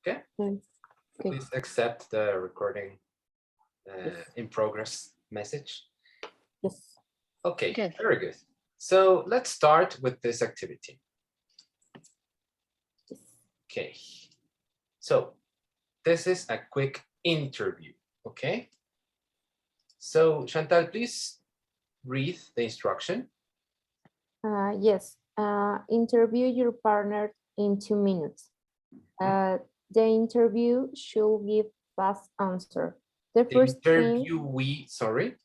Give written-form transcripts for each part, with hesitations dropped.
Okay. Okay. Please accept the recording Yes. in progress message. Yes. Okay, Yes. very good. So let's start with this activity. Yes. Okay. So this is a quick interview. Okay. So Chantal, please read the instruction. Yes. Interview your partner in 2 minutes. The interview should give fast answer. The The first thing, interviewee, sorry.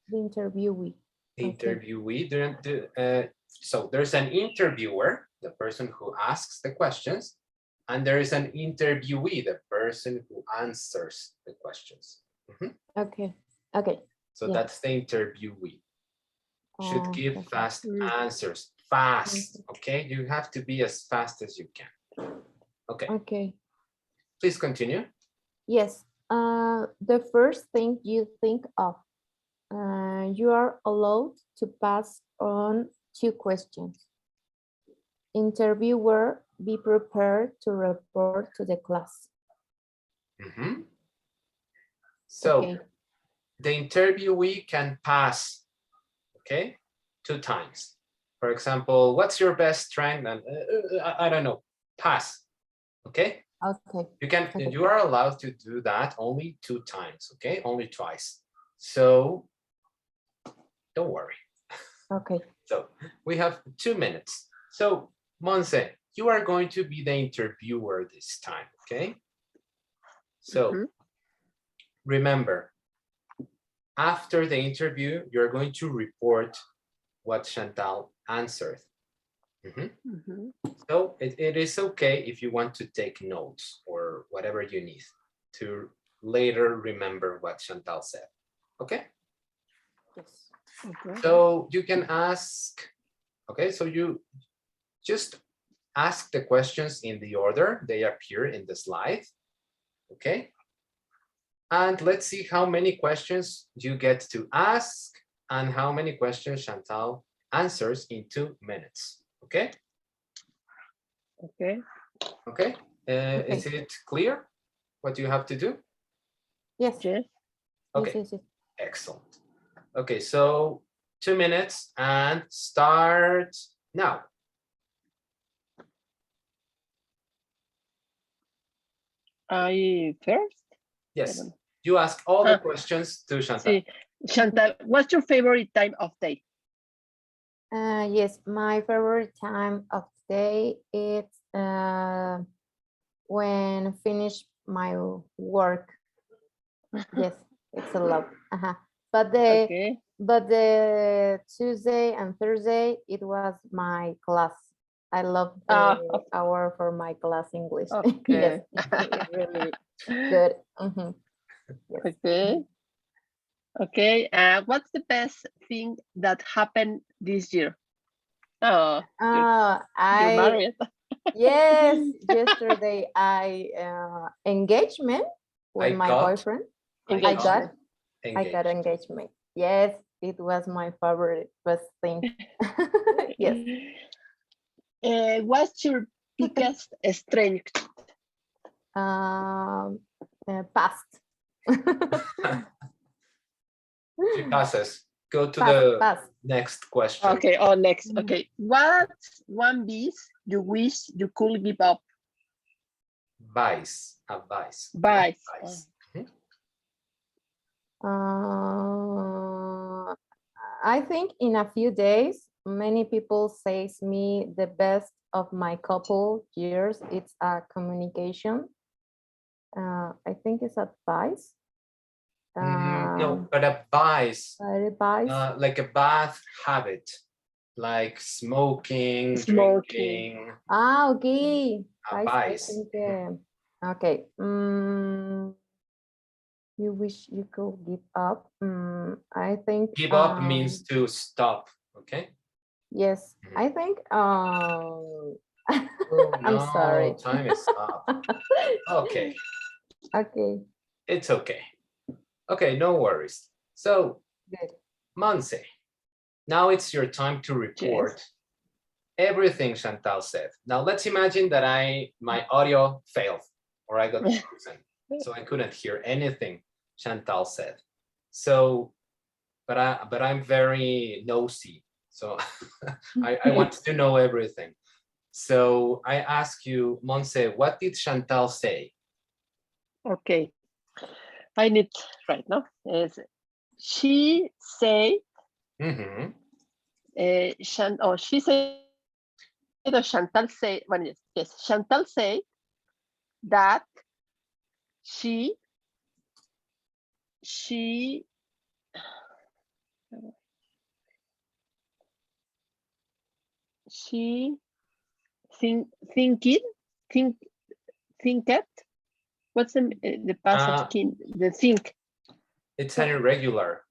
the interviewee. The Okay. interviewee. So there's an interviewer, the person who asks the questions, and there is an interviewee, the person who answers the questions. Mhm. Okay. Okay. So Yeah. that's the interviewee. Should give Okay. fast answers. Fast, okay? You have to be as fast as you can. Okay, Okay. please continue. Yes. The first thing you think of, you are allowed to pass on 2 questions. Interviewer, be prepared to report to the class. Mhm. So Okay. the interviewee can pass, okay, 2 times. For example, what's your best strength? And I don't know, pass, okay? Okay. You are allowed to do that only 2 times, okay? Only twice. So don't worry. Okay. So we have 2 minutes. So Monse, you are going to be the interviewer this time, okay? So remember, after the interview, you're going to report what Chantal answered. So it is okay if you want to take notes or whatever you need to later remember what Chantal said, okay? Yes. So you can ask, okay, so you just ask the questions in the order they appear in the slide, okay? And let's see how many questions you get to ask and how many questions Chantal answers in 2 minutes, okay? Okay. Okay, is it clear what you have to do? Yes. Yes. Okay, Yes, yes, yes. excellent. Okay, so 2 minutes and start now. I first? Yes, you ask all the questions to Chantal. See, Chantal, what's your favorite time of day? Yes, my favorite time of day is when finish my work. Yes, it's a lot. But the Tuesday and Thursday it was my class. I love the hour for my class English. Yes, Okay. it's really good. Yes. Okay. Okay. What's the best thing that happened this year? Oh, you're married. Yes, yesterday I engagement with my boyfriend. I got engagement. Yes, it was my favorite best thing. Yes. What's your biggest strength? Past. She passes. Go to the next question. Okay, next. Okay. What's one vice you wish you could give up? Vice. I think in a few days, many people says me the best of my couple years, it's a communication. I think it's advice. No, but a vice. Like a bad habit, like smoking, drinking. Okay. A vice. Okay. You wish you could give up. I think give up means to stop. Okay. Yes, I think. Oh, I'm sorry. Time is up. Okay. Okay. It's okay. Okay, no worries. So, Monse, now it's your time to report everything Chantal said. Now let's imagine that my audio failed. or I got frozen. So I couldn't hear anything Chantal said. So, but I'm very nosy. So I want to know everything. So I ask you, Monse, what did Chantal say? Okay. I need right now. She say, Mm-hmm. she said, or Chantal say, well, yes, Chantal say that she thinking think thinketh. What's the past of the think? It's an irregular.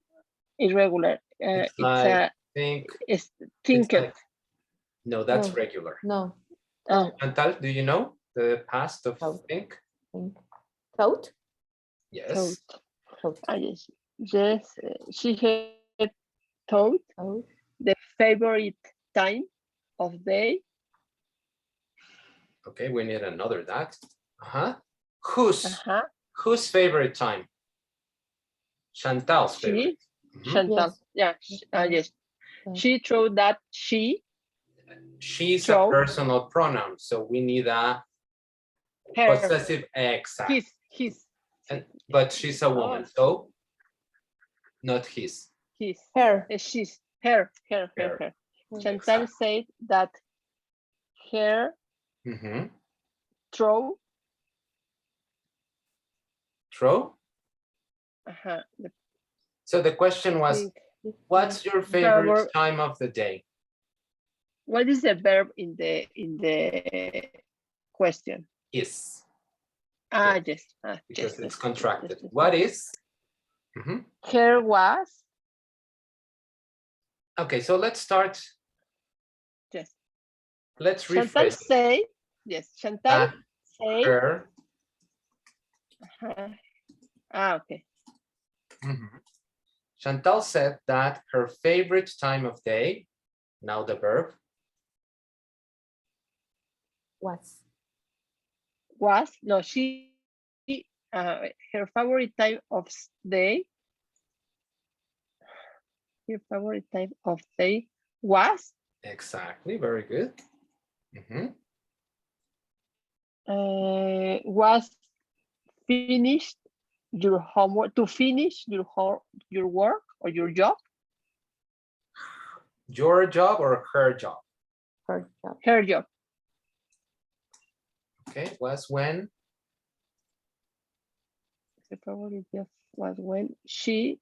Irregular. It's It's like a think. thinketh. Like, no, that's No. regular. No. Chantal, do you know the past of Thought. think? Thought? Yes. Thought. Yes. Yes. She had thought Thought. the favorite time of day. Okay, we need another that. Whose favorite time? Chantal's favorite. Chantal. Yes. Yeah. Yes. She thought that She's a personal pronoun, so we need a possessive exact. His. But she's a woman, so not his. His. Her. She's her. Chantal said that her throw. So the question was, what's your favorite time of the day? What is the verb in the question? Is. Yes. Because it's contracted. What is? Her was. Okay, so let's start. Yes. Let's rephrase. Chantal say. Yes. Chantal say. Her. Okay. Chantal said that her favorite time of day, now the verb. No, she, her favorite time of day. Her favorite time of day was. Exactly, very good. Was finished your homework, to finish your work or your job. Your job or her job? Her job. Okay, was when? The favorite job was when she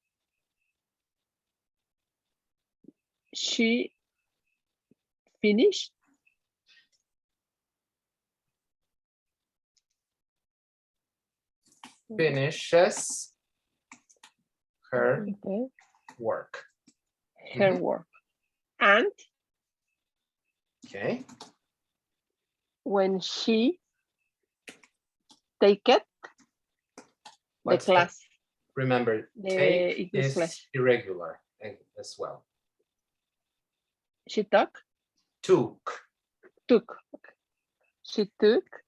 finished. Finishes her work. Her work. And when she take it, the class. Remember, take is class. irregular as well. She took. She took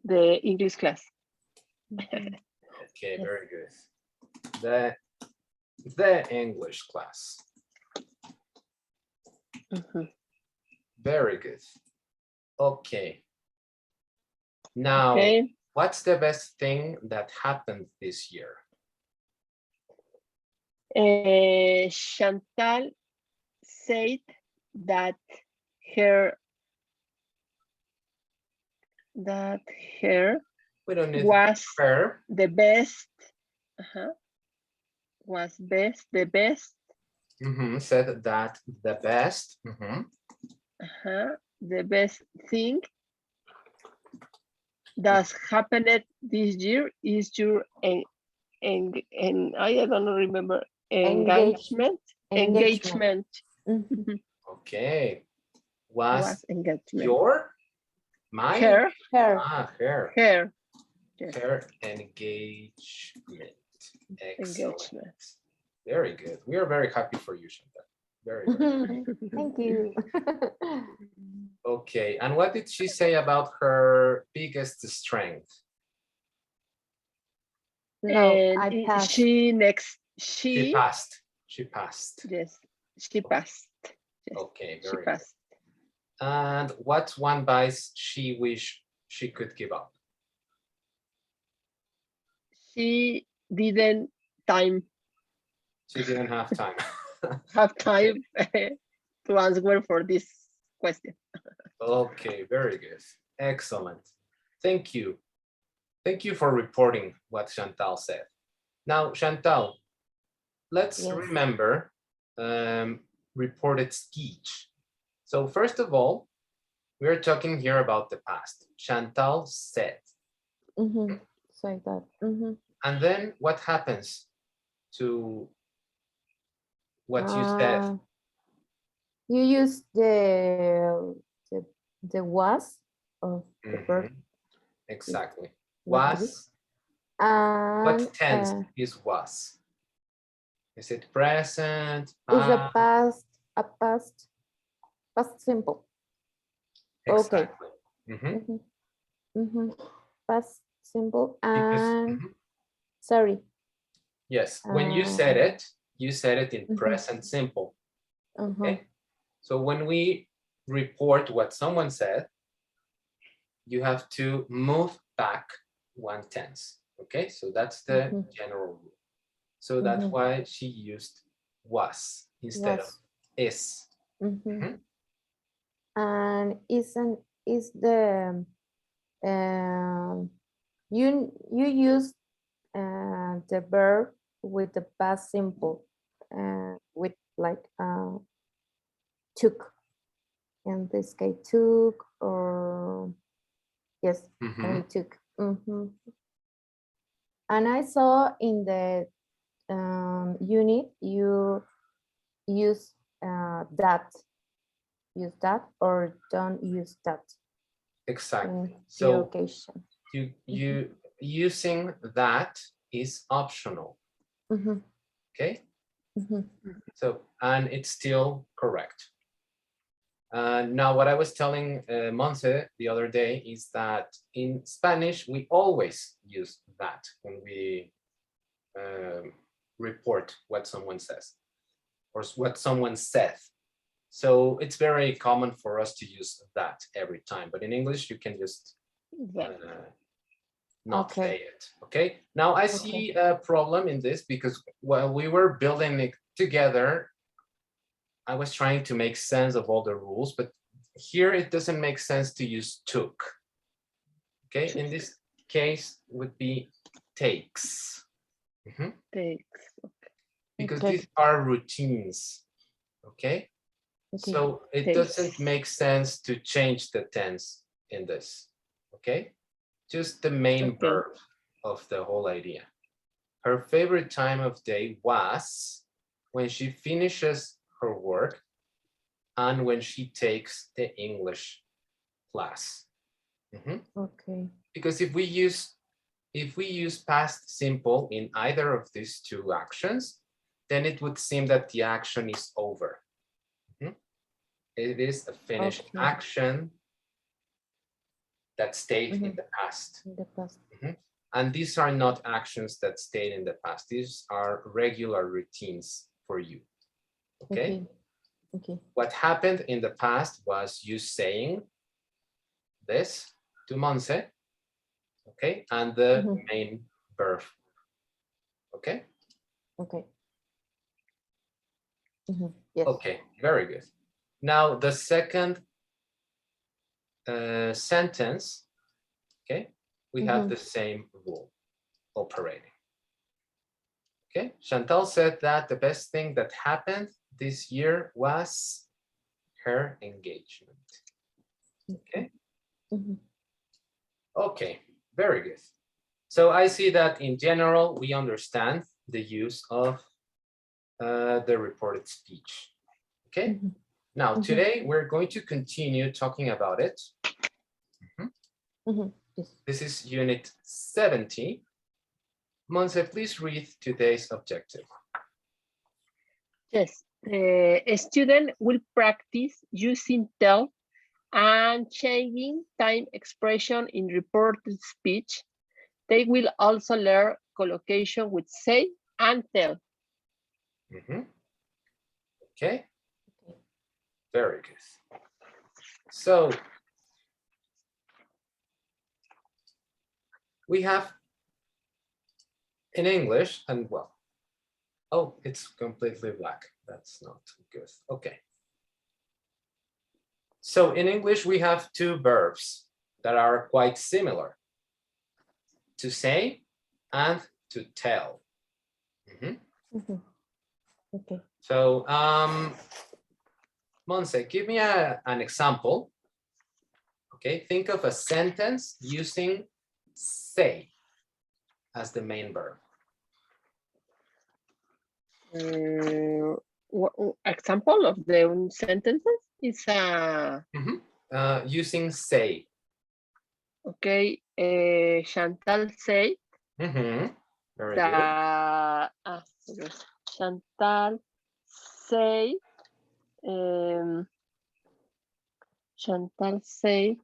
the English class. Okay, very good. The English class. Very good. Okay. Now, what's the best thing that happened this year? Chantal said that her we don't need was her. The best. Was the best. Said that the best. The best thing that happened this year is your and I don't remember engagement. Okay. Was engagement. Your? Mine? Her. Her. Yes. Her engagement. Excellent. Very good. We are very happy for you, Chantal. Very, very good. Thank you. Okay, and what did she say about her biggest strength? No, And I passed. She passed. She passed. Yes, she passed. Yes, Okay, she very good. passed. And what's one vice she wish she could give up? She didn't time She didn't have time. have time to answer for this question. Okay, very good. Excellent. Thank you. Thank you for reporting what Chantal said. Now, Chantal, let's Yes. remember reported speech. So first of all, we're talking here about the past. Chantal said. So that. And then what happens to what you said? You use the was of the verb. Exactly. Like this. Was. And What tense is was? Is it present? Is a past simple. Exactly. Okay. Past simple Because, and sorry. yes, when you said it in present simple. Okay. So when we report what someone said, you have to move back one tense. Okay, so that's the general rule. So that's why she used was instead of is. And is the you use the verb with the past simple with like took. In this case, took or yes, I took. And I saw in the unit you use that. Use that or don't use that. Exactly. So occasion. You using that is optional. Okay. So and it's still correct. Now, what I was telling Monse the other day is that in Spanish, we always use that when we report what someone says or what someone said. So it's very common for us to use that every time. But in English, you can just not say it. Okay. Now, I see a problem in this because while we were building it together, I was trying to make sense of all the rules, but here it doesn't make sense to use took. Okay, in this case would be takes. Takes. Because these are routines. Okay, so it doesn't make sense to change the tense in this. Okay, just the main verb of the whole idea. Her favorite time of day was when she finishes her work and when she takes the English class. Okay. Because if we use past simple in either of these two actions, then it would seem that the action is over. It is a finished action that stayed in the past. And these are not actions that stayed in the past. These are regular routines for you. Okay. What happened in the past was you saying this to Monse, okay, and the main verb. Okay. Yes. Okay, very good. Now the second sentence, okay, we have the same rule operating. Okay, Chantal said that the best thing that happened this year was her engagement. Okay. Okay, very good. So I see that in general, we understand the use of the reported speech. Okay. Now, today we're going to continue talking about it. This is unit 70. Monse, please read today's objective. Yes, a student will practice using tell and changing time expression in reported speech. They will also learn collocation with say and tell. Okay, very good. So we have in English, and well, oh, it's completely black. That's not good. Okay. So in English, we have two verbs that are quite similar: to say and to tell. Okay. So, Monse, give me an example. Okay, think of a sentence using say as the main verb. Example of the sentences is Using say. Okay, Chantal say Very that Chantal say Chantal say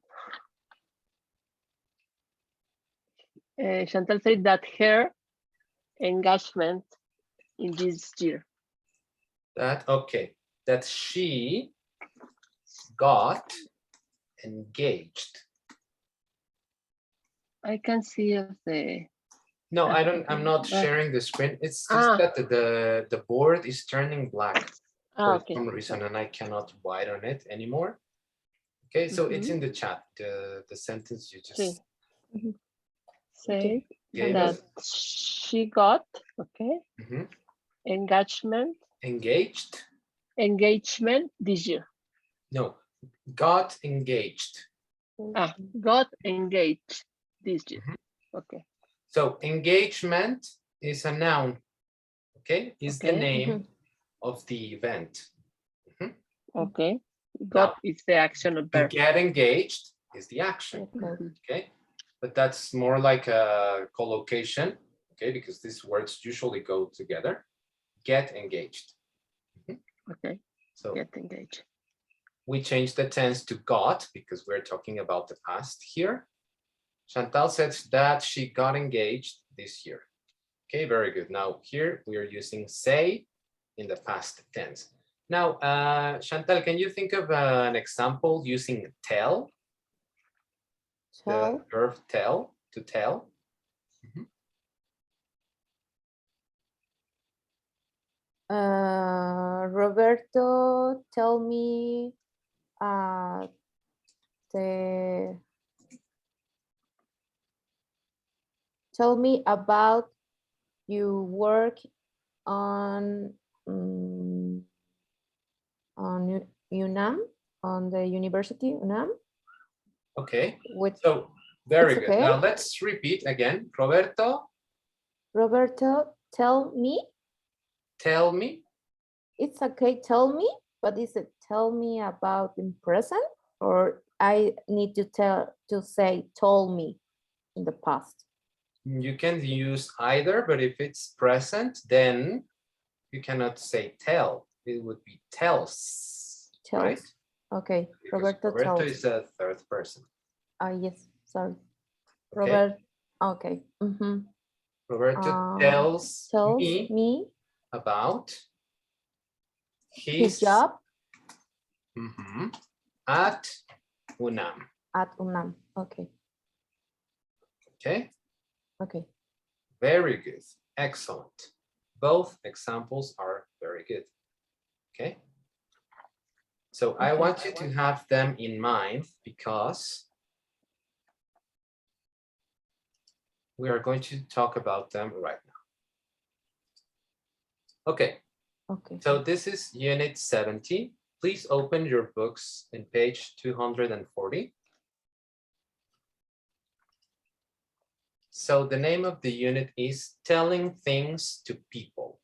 Chantal said that her engagement in this year. That she got engaged. I can see the. No, I don't. I'm not sharing the screen. It's just that the board is turning black for some reason, and I cannot write on it anymore. Okay, so it's in the chat. The sentence you just say gave that us. She got engagement this year. No, got engaged. Got engaged this year. Okay. So engagement is a noun. Okay, is the name of the event. Okay. Got is the action of verb. To get engaged is the action. Okay, but that's more like a collocation. Okay, because these words usually go together. Get engaged. Okay. So get engaged. We change the tense to got because we're talking about the past here. Chantal says that she got engaged this year. Okay, very good. Now here we are using say in the past tense. Now, Chantal, can you think of an example using tell? The verb tell, to tell. Roberto, tell me tell me about your work on UNAM, on the University UNAM. Okay, so very good. Okay. Now let's repeat again. Roberto, tell me. Tell me. It's okay, tell me, but is it tell me about in present, or I need to say told me in the past? You can use either, but if it's present, then you cannot say tell. It would be tells. Right? Okay, Because Roberto is a third person. Yes, sorry. Okay. Okay. Roberto tells me about his job at UNAM. At UNAM. Okay. Okay. Okay. Very good. Excellent. Both examples are very good. Okay. So I want you to have them in mind because we are going to talk about them right now. Okay. Okay. So this is Unit 70. Please open your books in page 240. So the name of the unit is Telling Things to People.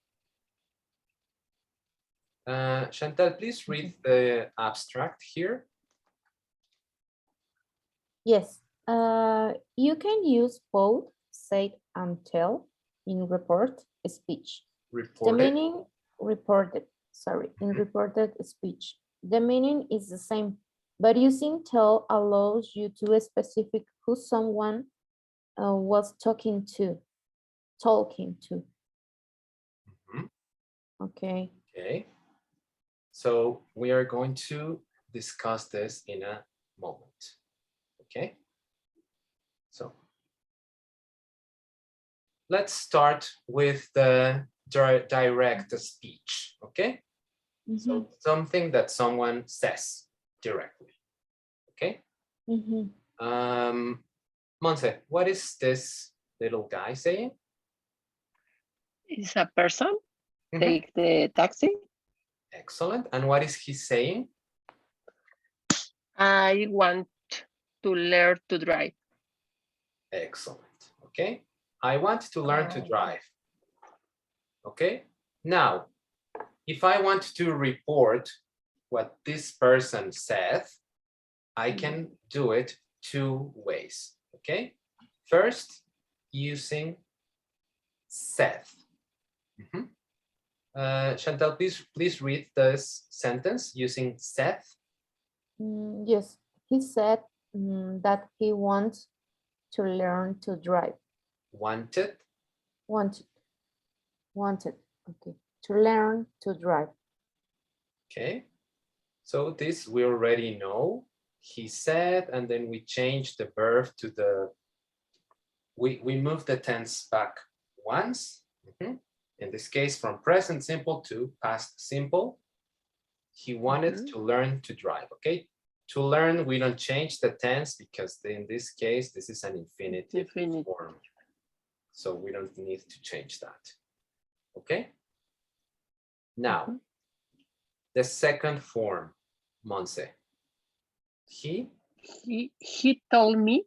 Chantal, please read the abstract here. Yes. You can use both say and tell in report speech. The meaning reported, sorry, in reported speech. The meaning is the same. But using tell allows you to specify who someone was talking to. Mhm. Okay. Okay. So we are going to discuss this in a moment. Okay. So let's start with the direct speech. Okay. So something that someone says directly. Okay. Monse, what is this little guy saying? Is a person Mhm. take the taxi? Excellent. And what is he saying? I want to learn to drive. Excellent. Okay. I want to learn to drive. Okay. Now, if I want to report what this person said, I can do it two ways. Okay. First, using said. Chantal, please read this sentence using said. Yes, he said that he wants to learn to drive. Wanted. Wanted. Okay. To learn to drive. Okay. So this we already know. He said, and then we change the verb to the, we move the tense back once. In this case, from present simple to past simple. He wanted to learn to drive, okay? To learn, we don't change the tense because in this case, this is an infinitive form. So we don't need to change that, okay? Now, the second form, Monse. He told me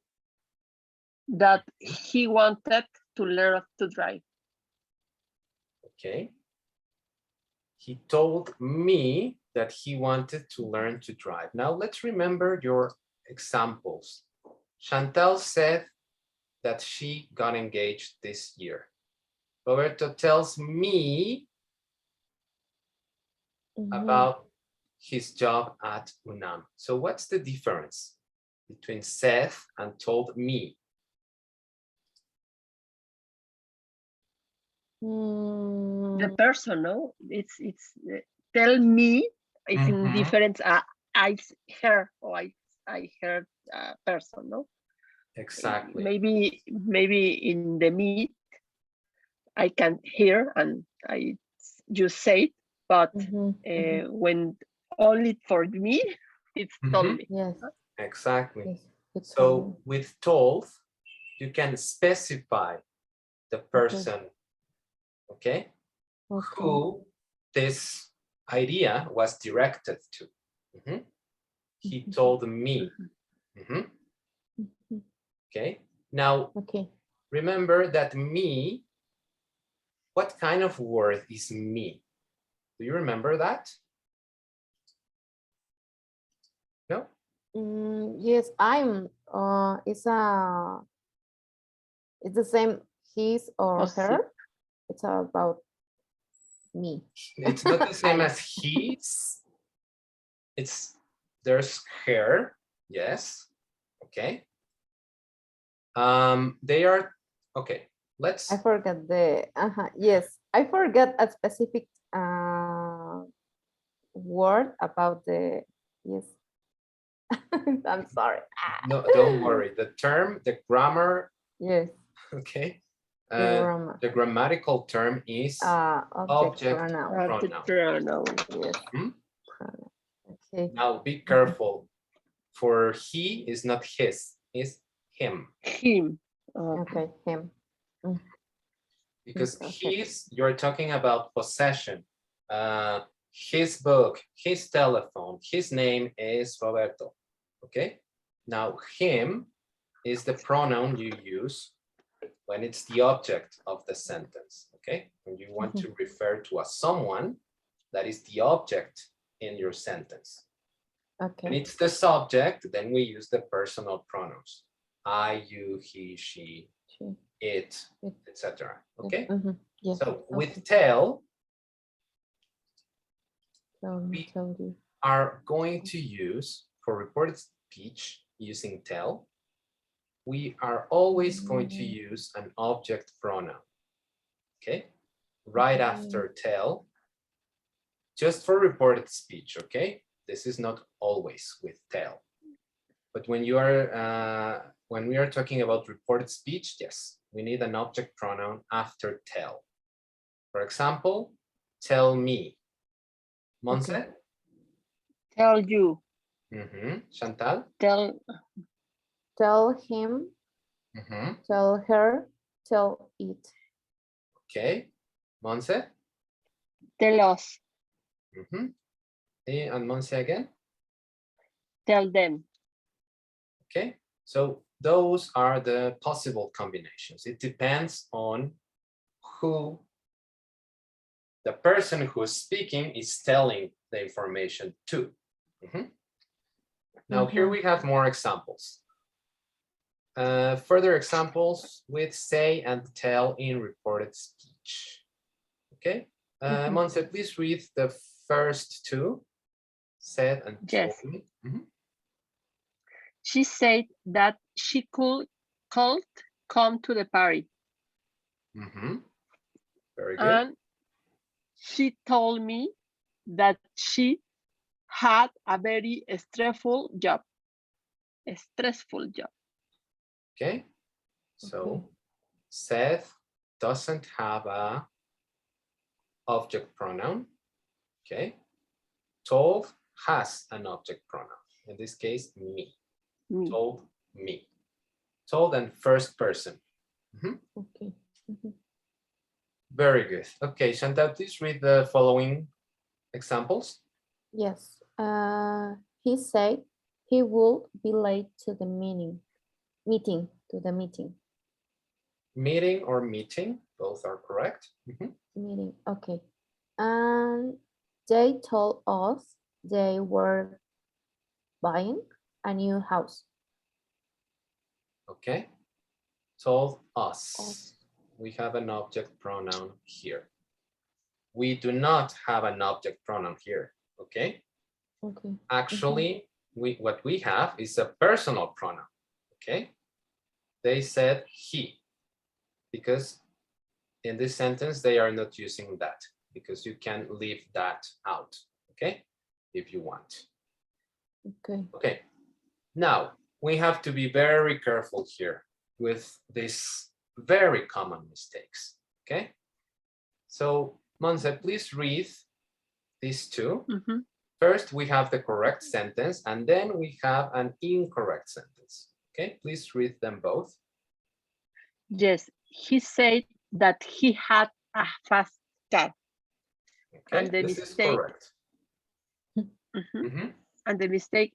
that he wanted to learn to drive. Okay. He told me that he wanted to learn to drive. Now let's remember your examples. Chantal said that she got engaged this year. Roberto tells me about his job at UNAM. So what's the difference between said and told me? The person, no, it's tell me. It's in different. I heard or I heard person, no. Exactly. Maybe in the meet I can hear and I just say it, but when only for me, it's told me. Yes. Exactly. Yes, so with told, you can specify the person, okay, who this idea was directed to. He told me. Okay. Now, remember that me, what kind of word is me? Do you remember that? No? Yes, I'm. It's the same his or her. It's about me. It's not the same as his. There's her. Yes. Okay. They are okay. Let's. I forgot the. Yes, I forgot a specific word about the. Yes. I'm sorry. No, don't worry. The term, the grammar. Yes. Okay. The grammatical term is object pronoun. Yes. Okay. Now be careful. For he is not his, is him. Him. Okay, him. Because his, you're talking about possession. His book, his telephone, his name is Roberto. Okay. Now him is the pronoun you use when it's the object of the sentence. Okay. When you want to refer to a someone that is the object in your sentence. Okay. When it's the subject, then we use the personal pronouns. I, you, he, she, it, etc. Okay. Yes. So with tell, we are going to use for reported speech using tell, we are always going to use an object pronoun. Okay, right after tell, just for reported speech. Okay, this is not always with tell, but when you are when we are talking about reported speech, yes, we need an object pronoun after tell. For example, tell me. Monse? Okay. Tell you. Chantal? Tell him, tell her, tell it. Okay. Monse? Tell us. And Monse again? Tell them. Okay. So those are the possible combinations. It depends on who the person who's speaking is telling the information to. Now here we have more examples. Further examples with say and tell in reported speech. Okay, Monse, please read the first two. Said and told me. She said that she could come to the party. Very good. And she told me that she had a very stressful job. Okay, so Seth doesn't have a object pronoun. Okay, told has an object pronoun. In this case, me. Told me. Told and first person. Okay. Very good. Okay, Chantal, please read the following examples. Yes. He said he would be late to the meeting. Meeting. Meeting or meeting, both are correct. Meeting. Okay. And they told us they were buying a new house. Okay. Told us. We have an object pronoun here. We do not have an object pronoun here. Okay. Okay. Actually, what we have is a personal pronoun. Okay. They said he, because in this sentence they are not using that, because you can leave that out. Okay, if you want. Okay. Now we have to be very careful here with these very common mistakes. Okay. So Monse, please read these two. First, we have the correct sentence, and then we have an incorrect sentence. Okay, please read them both. Yes, he said that he had a fast car. Okay, and the this mistake, is correct. And the mistake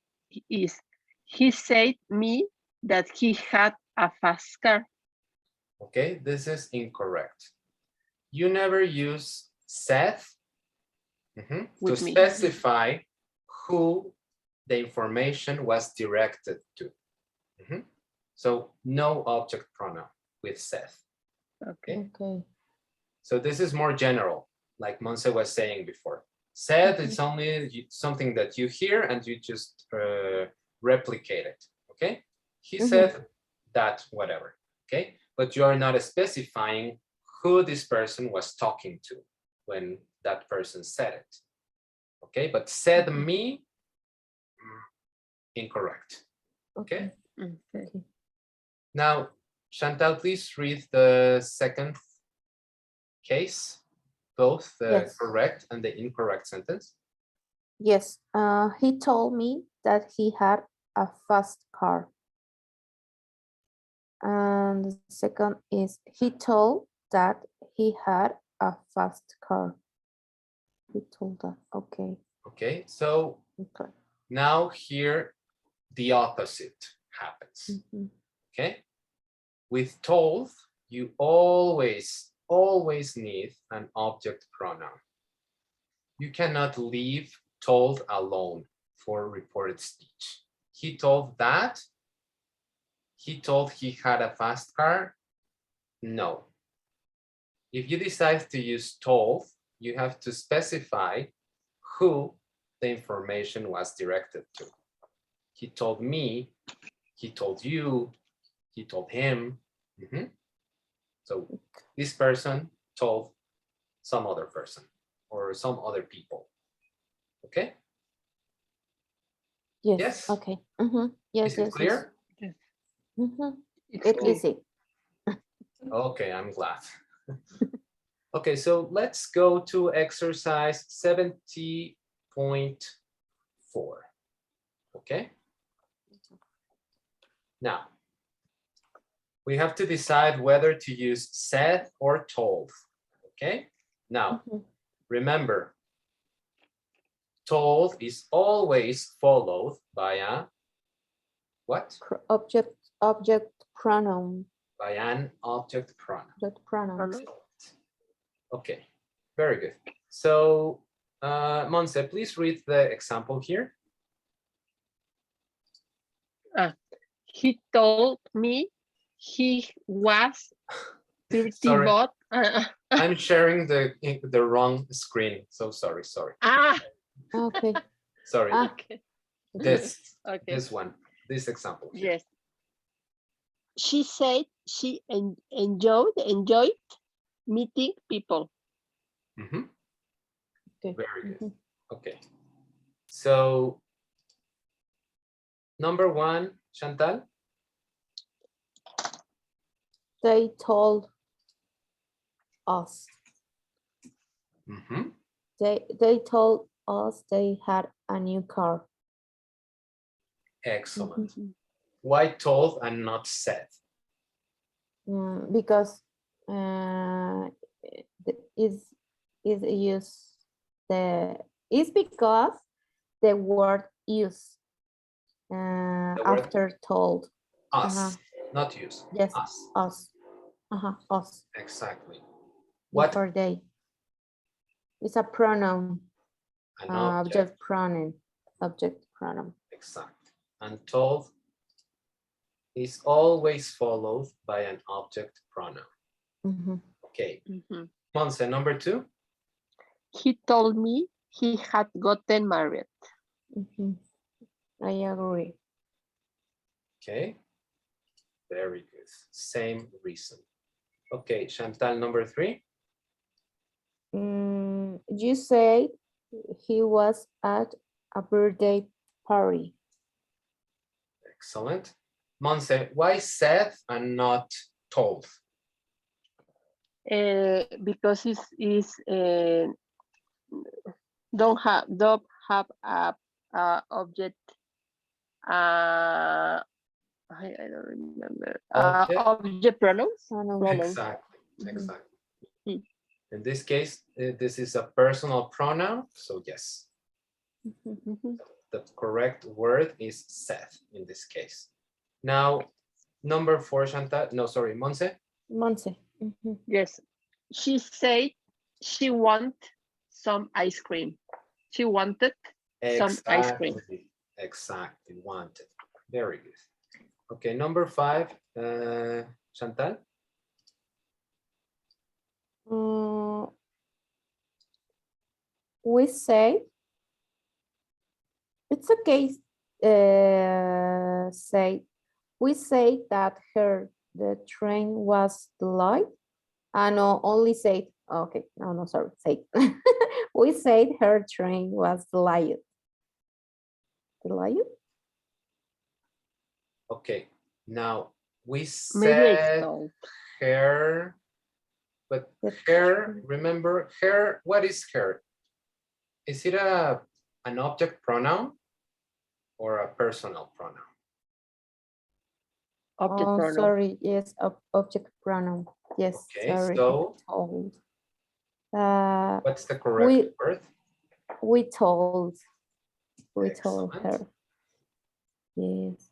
is, he said me that he had a fast car. Okay, this is incorrect. You never use said to specify who the information was directed to. So no object pronoun with said. Okay. So this is more general, like Monse was saying before. Said it's only something that you hear and you just replicate it. Okay. He said that, whatever. Okay. But you are not specifying who this person was talking to when that person said it. Okay. But said me, incorrect. Okay. Now, Chantal, please read the second case, both the correct and the incorrect sentence. Yes, he told me that he had a fast car. And the second is, he told that he had a fast car. He told that, okay. Okay, so now here the opposite happens. Okay, with told, you always need an object pronoun. You cannot leave told alone for reported speech. He told that. He told he had a fast car. No. If you decide to use told, you have to specify who the information was directed to. he told me, he told you, he told him. So this person told some other person or some other people. Okay? Yes. Yes? Okay. Yes, Is it yes, clear? Yes. yes. It's It's clear. easy. Okay, I'm glad. Okay, so let's go to exercise 70.4. Okay? Now, we have to decide whether to use said or told. Okay? Now, remember, told is always followed by a what? Object pronoun. By an object pronoun. Object pronoun. Excellent. Okay, very good. So, Monse, please read the example here. He told me he was pretty Sorry. bad. I'm sharing the wrong screen. So sorry. Okay. Sorry. Okay. Okay. This example here. Yes. She said she enjoyed meeting people. Okay. Very good. Okay. So, number 1, Chantal. They told us. They told us they had a new car. Excellent. Why told and not said? Because is because the word use after told. Us, not use. Yes, us. Us. Exactly. Before they. It's a pronoun. An Object pronoun. Object pronoun. Exactly. And told is always followed by an object pronoun. Okay. Monse, number 2. He told me he had gotten married. I agree. Okay. Very good. Same reason. Okay, Chantal, number 3. You said he was at a birthday party. Excellent. Monse, why said and not told? Because it's don't have a object. I don't remember. Object pronouns. Exactly. In this case, this is a personal pronoun, so yes. The correct word is said in this case. Now, number 4, Chantal. No, sorry, Monse. Monse. Yes. She said she wanted some ice cream. She wanted some ice cream. Exactly, wanted. Very good. Okay, number 5, Chantal. We say it's okay. We say that the train was delayed. No, only say. Okay, no, sorry. Say. We said her train was delayed. Delayed. Okay, now we said her, but her. Remember her. What is her? Is it an object pronoun or a personal pronoun? Object pronoun. Sorry. Yes, object pronoun. Yes. Okay, sorry. so Told. What's the correct word? We told. We Excellent. told her. Yes.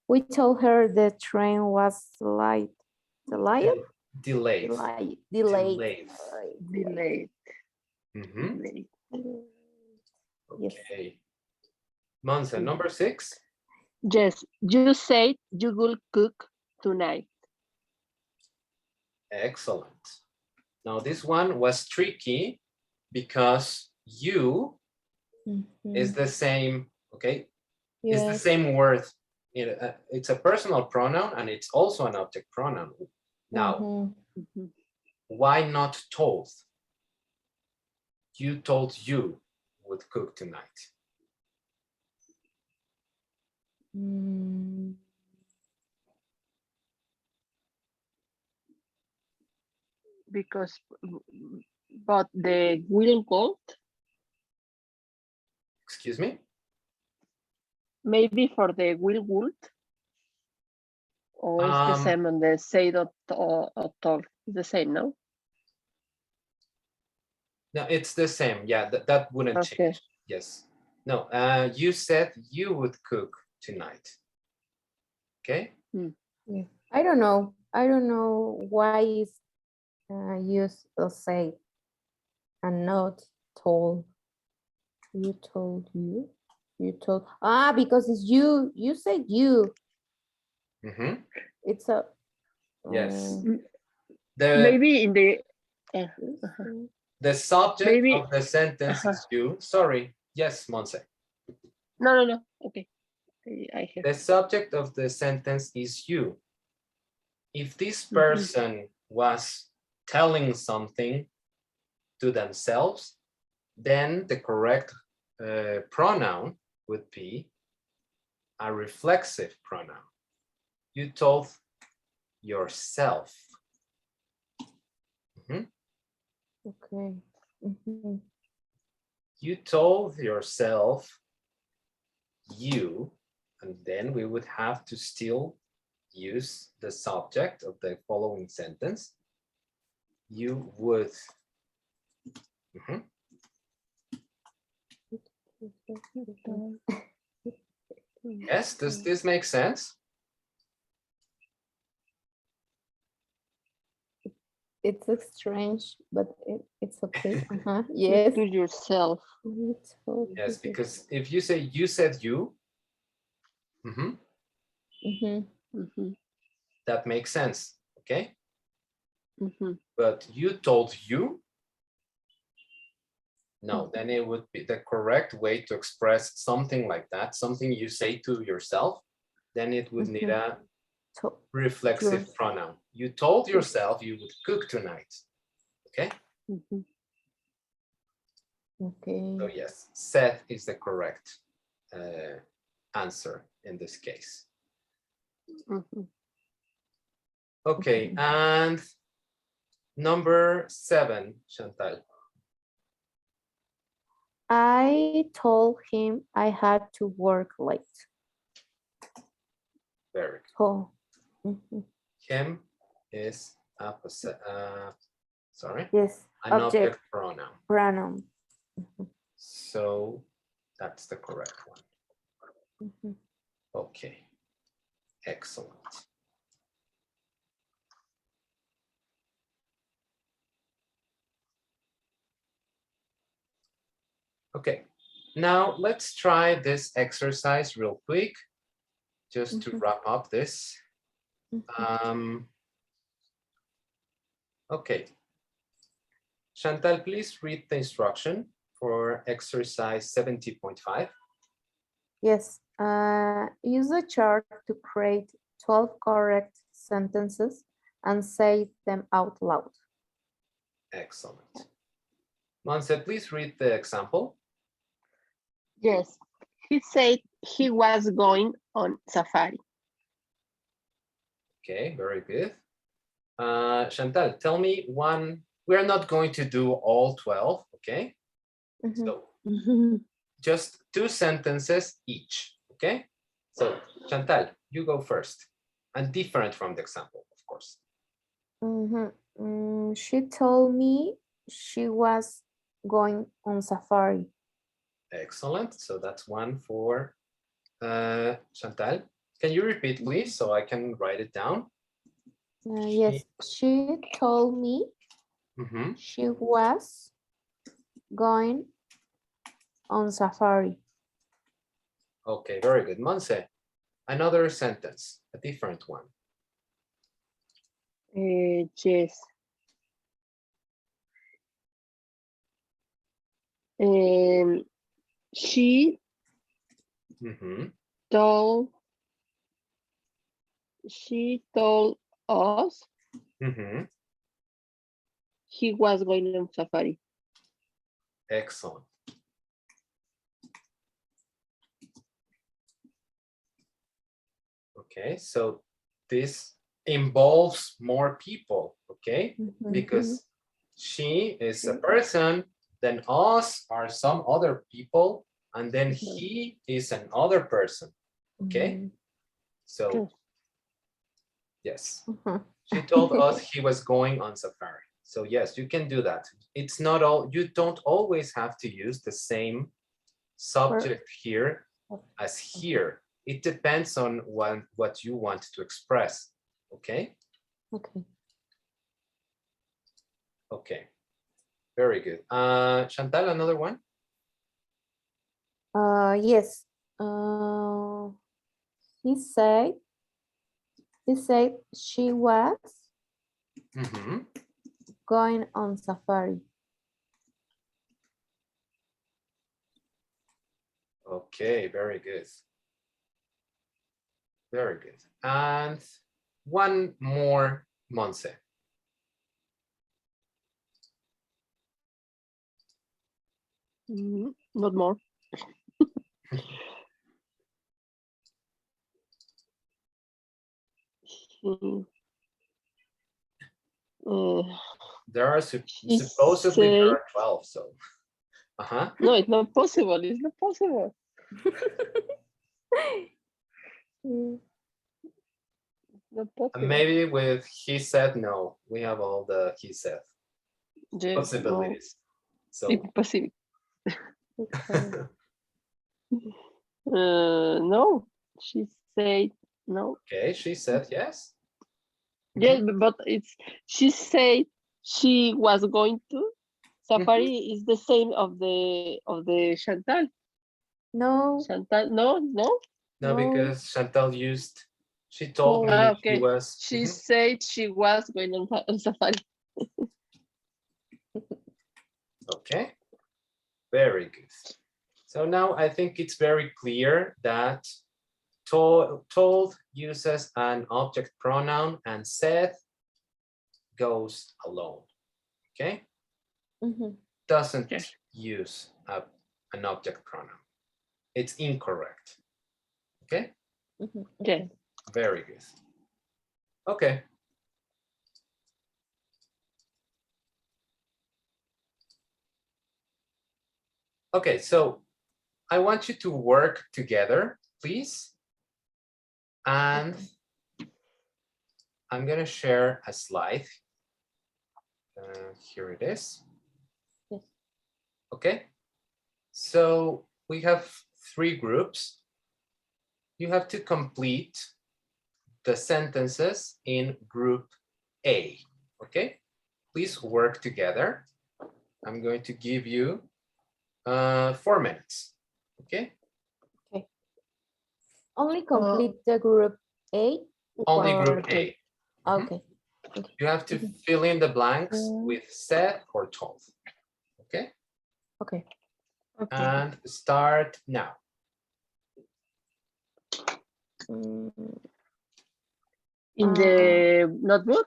We told her the train was delayed. Delayed? Delayed. Delayed. Delayed. Mm-hmm. Yes. Okay. Monse, number 6. Yes, you said you will cook tonight. Excellent. Now this one was tricky because you is the same, okay? It's the same word. It's a personal pronoun and it's also an object pronoun. Now, why not told? You told you would cook tonight. Because, but the will gold. Excuse me? Maybe for the will would. Or it's the same on the say or told. It's the same, no? No, it's the same. Yeah, that wouldn't change. Yes. No, you said you would cook tonight. Okay. Yeah. I don't know. I don't know why is used or say and not told. You told you. You told because it's you. You said you. It's a yes. Maybe in the the subject of the sentence is you. Sorry. Yes, Monse. No. Okay. I hear. The subject of the sentence is you. If this person was telling something to themselves, then the correct pronoun would be a reflexive pronoun. You told yourself. Okay. You told yourself you, and then we would have to still use the subject of the following sentence. You would. Yes, does this make sense? It's strange, but it's okay. Yes. To yourself. Yes, because if you say you said you, that makes sense. Okay. But you told you, no, then it would be the correct way to express something like that, something you say to yourself, then it would need a reflexive pronoun. You told yourself you would cook tonight. Okay. Okay. So yes, said is the correct answer in this case. Okay, and number 7, Chantal. I told him I had to work late. Very good. Oh. Him is opposite. Sorry. Yes. An object pronoun. Pronoun. So that's the correct one. Okay. Excellent. Okay. Now let's try this exercise real quick, just to wrap up this. Okay. Chantal, please read the instruction for exercise 70.5. Yes. Use a chart to create 12 correct sentences and say them out loud. Excellent. Monse, please read the example. Yes. He said he was going on safari. Okay, very good. Chantal, tell me one. We're not going to do all 12, okay? So just 2 sentences each, okay? So Chantal, you go first, and different from the example, of course. She told me she was going on safari. Excellent. So that's one for Chantal. Can you repeat, please, so I can write it down? Yes, she told me she was going on safari. Okay, very good. Monse, another sentence, a different one. Yes. She told us Mhm. he was going on safari. Excellent. Okay, so this involves more people, okay? Because she is a person, then us are some other people, and then he is another person, okay? So, yes, she told us he was going on safari. So yes, you can do that. It's not all, you don't always have to use the same subject here as here. It depends on what you want to express, okay? Okay. Okay, very good. Chantal, another one? Yes. He said she was going on safari. Okay, very good. Very good. And one more, Monse. Not more. There are supposedly there are 12, so. No, it's not possible. It's not possible. Not possible. Maybe with he said no. We have all the he said possibilities. So impossible. No, she said no. okay, she said yes. Yes, but it's she said she was going to. Safari is the same of the Chantal. No. Chantal, no. No, because Chantal used. She told me okay. she was. She said she was going on safari. Okay, very good. So now I think it's very clear that told uses an object pronoun and said goes alone. Okay, doesn't use an object pronoun. It's incorrect. Okay. Yeah. Very good. Okay. Okay, so I want you to work together, please. And I'm going to share a slide. Here it is. Yes. Okay. So we have 3 groups. You have to complete the sentences in group A. Okay. Please work together. I'm going to give you 4 minutes. Okay. Okay. Only complete the group A. Only group A. Okay. You have to fill in the blanks with said or told. Okay. Okay. And start now. In the notebook?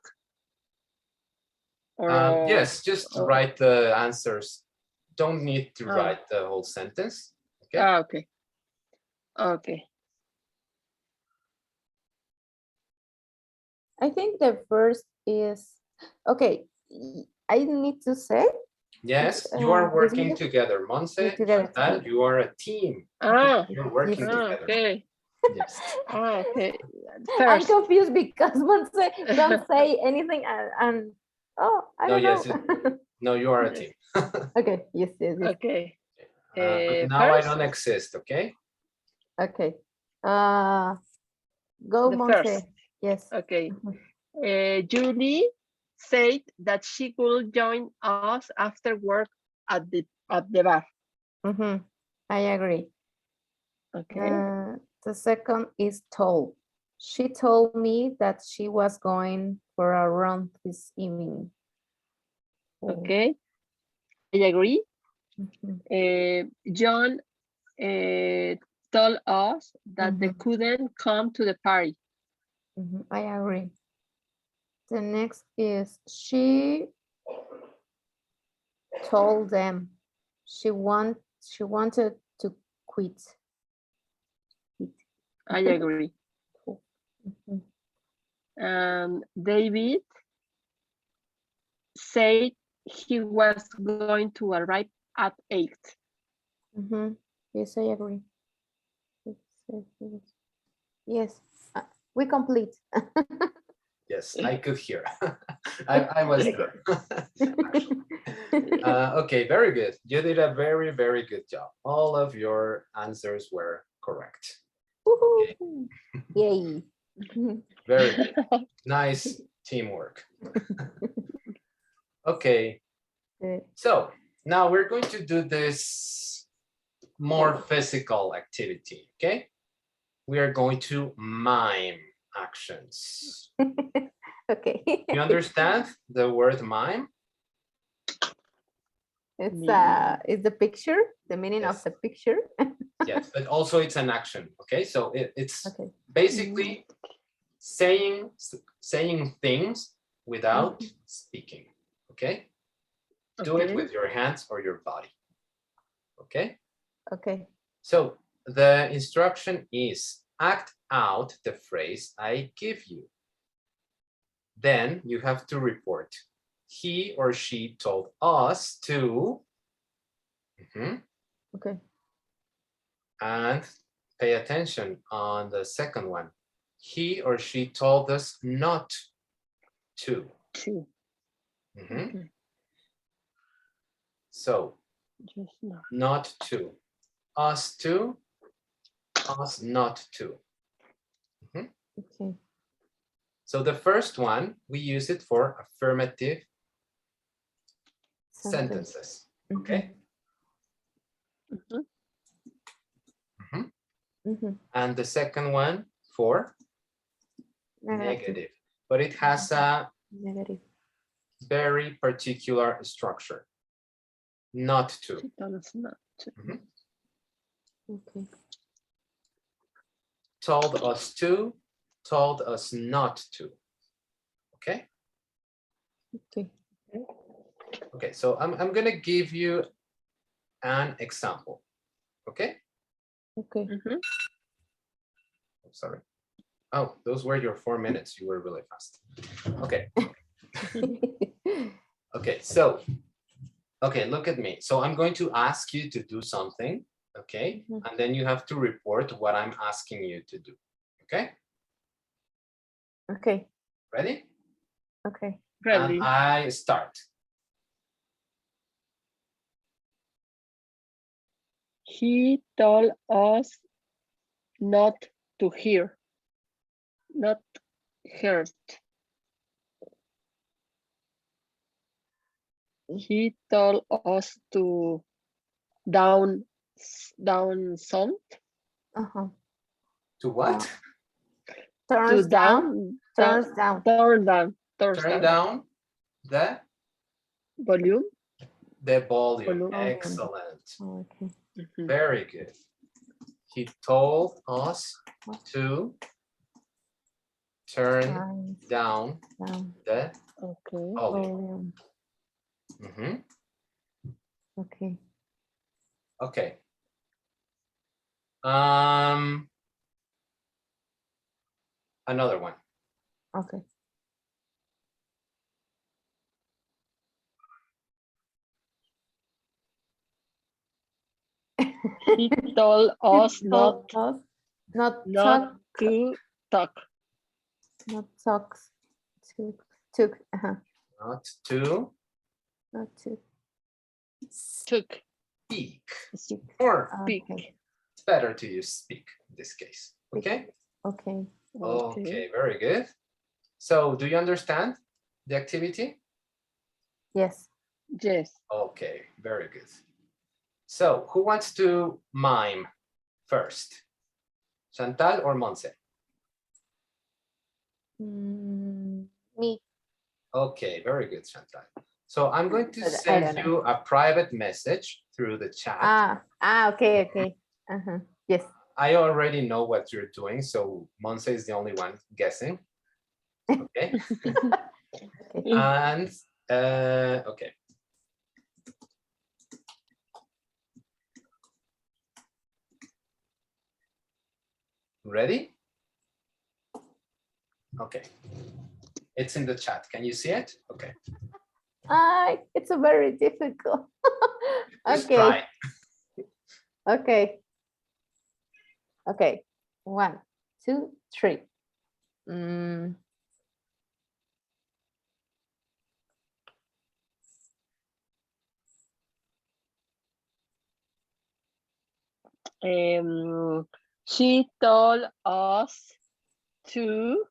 Or, yes, just write the answers. Don't need to write the whole sentence. Okay. Okay. Okay. I think the first is okay. I need to say. Yes, you are working together. Monse, and you are a team. You're working together. Okay. Yes. Okay. I'm confused because Monse don't say anything and I don't know. No, you are a team. Okay. Yes. Okay. But now I don't exist. Okay. Okay. Go Monse. First. Yes. Okay. Julie said that she will join us after work at the bar. I agree. Okay. The second is told. She told me that she was going for a run this evening. Okay. I agree. John told us that they couldn't come to the party. I agree. The next is she told them she wanted to quit. I agree. David said he was going to arrive at 8. Yes, I agree. Yes, we complete. Yes, I could hear. I was there. Okay, very good. You did a very, very good job. All of your answers were correct. Okay. Yay. Very good. Nice teamwork. Okay. So now we're going to do this more physical activity, okay? We are going to mime actions. Okay. You understand the word mime? It's the picture, the meaning of the picture. Yes, but also it's an action, okay? So it's basically saying things without speaking, okay? Do it with your hands or your body, okay? Okay. So the instruction is act out the phrase I give you. Then you have to report. He or she told us to. Okay. And pay attention on the second one. He or she told us not to. So, not to. Us to, us not to. Okay. So the first one, we use it for affirmative sentences. Okay. And the second one for negative. But it has a very particular structure. Not to. Okay. Told us to, told us not to. Okay? Okay. Okay, so I'm gonna give you an example. Okay? Okay. Sorry. Oh, those were your 4 minutes. You were really fast. Okay. Okay, so, okay, look at me. So I'm going to ask you to do something, okay? And then you have to report what I'm asking you to do, okay? Okay. Ready? Okay. Ready. And I start. He told us not to hear, not hurt. He told us to down sound. To what? Turns down. Turns down. Turn down. Turn down the volume. The volume. Excellent. Okay. Very good. He told us to turn down the volume. Okay. Okay. Another one. Okay. He told us not to talk. Not talk. Not to. Not to. Speak. Or speak. It's better to use speak in this case. Okay? Okay. Okay, very good. So do you understand the activity? Yes. Yes. Okay, very good. So who wants to mime first? Chantal or Monse? Me. Okay, very good, Chantal. So I'm going to send you a private message through the chat. Okay. Yes. I already know what you're doing, so Monse is the only one guessing. Okay. And okay. Ready? Okay. It's in the chat. Can you see it? Okay. It's a very difficult. Just Okay. try. Okay. Okay. 1, 2, 3. Mm. She told us to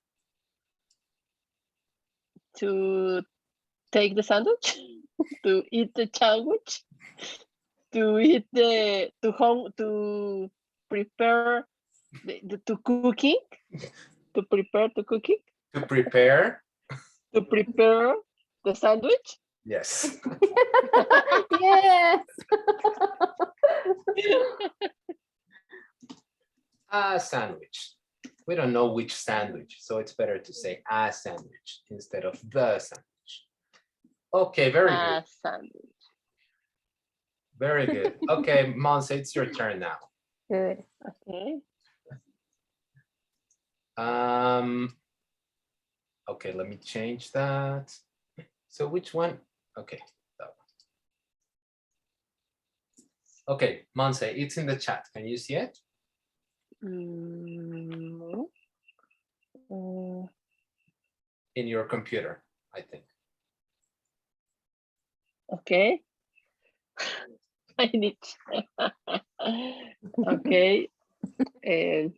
take the sandwich, to eat the sandwich, to eat to prepare to cooking, to prepare the cooking, To prepare. to prepare the sandwich. Yes. Yes. A sandwich. We don't know which sandwich, so it's better to say a sandwich instead of the sandwich. Okay, very good. Sandwich. Very good. Okay, Monse, it's your turn now. Good. Okay. Okay, let me change that. So which one? Okay, that one. Okay, Monse, it's in the chat. Can you see it? No. In your computer, I think. Okay. I need. Okay. And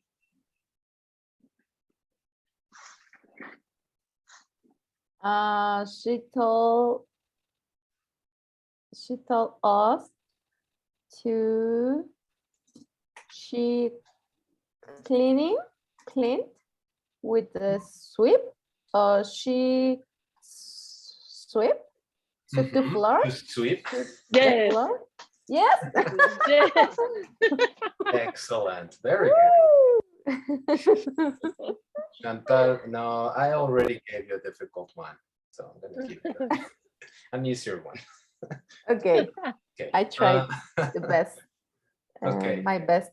She told us to cleaned with the sweep. She sweep the floor. To sweep. The floor. Yes. yes. Excellent. Very good. Chantal, no, I already gave you a difficult one, so I'm gonna give you an easier one. Okay. Okay. I tried the best. Okay. My best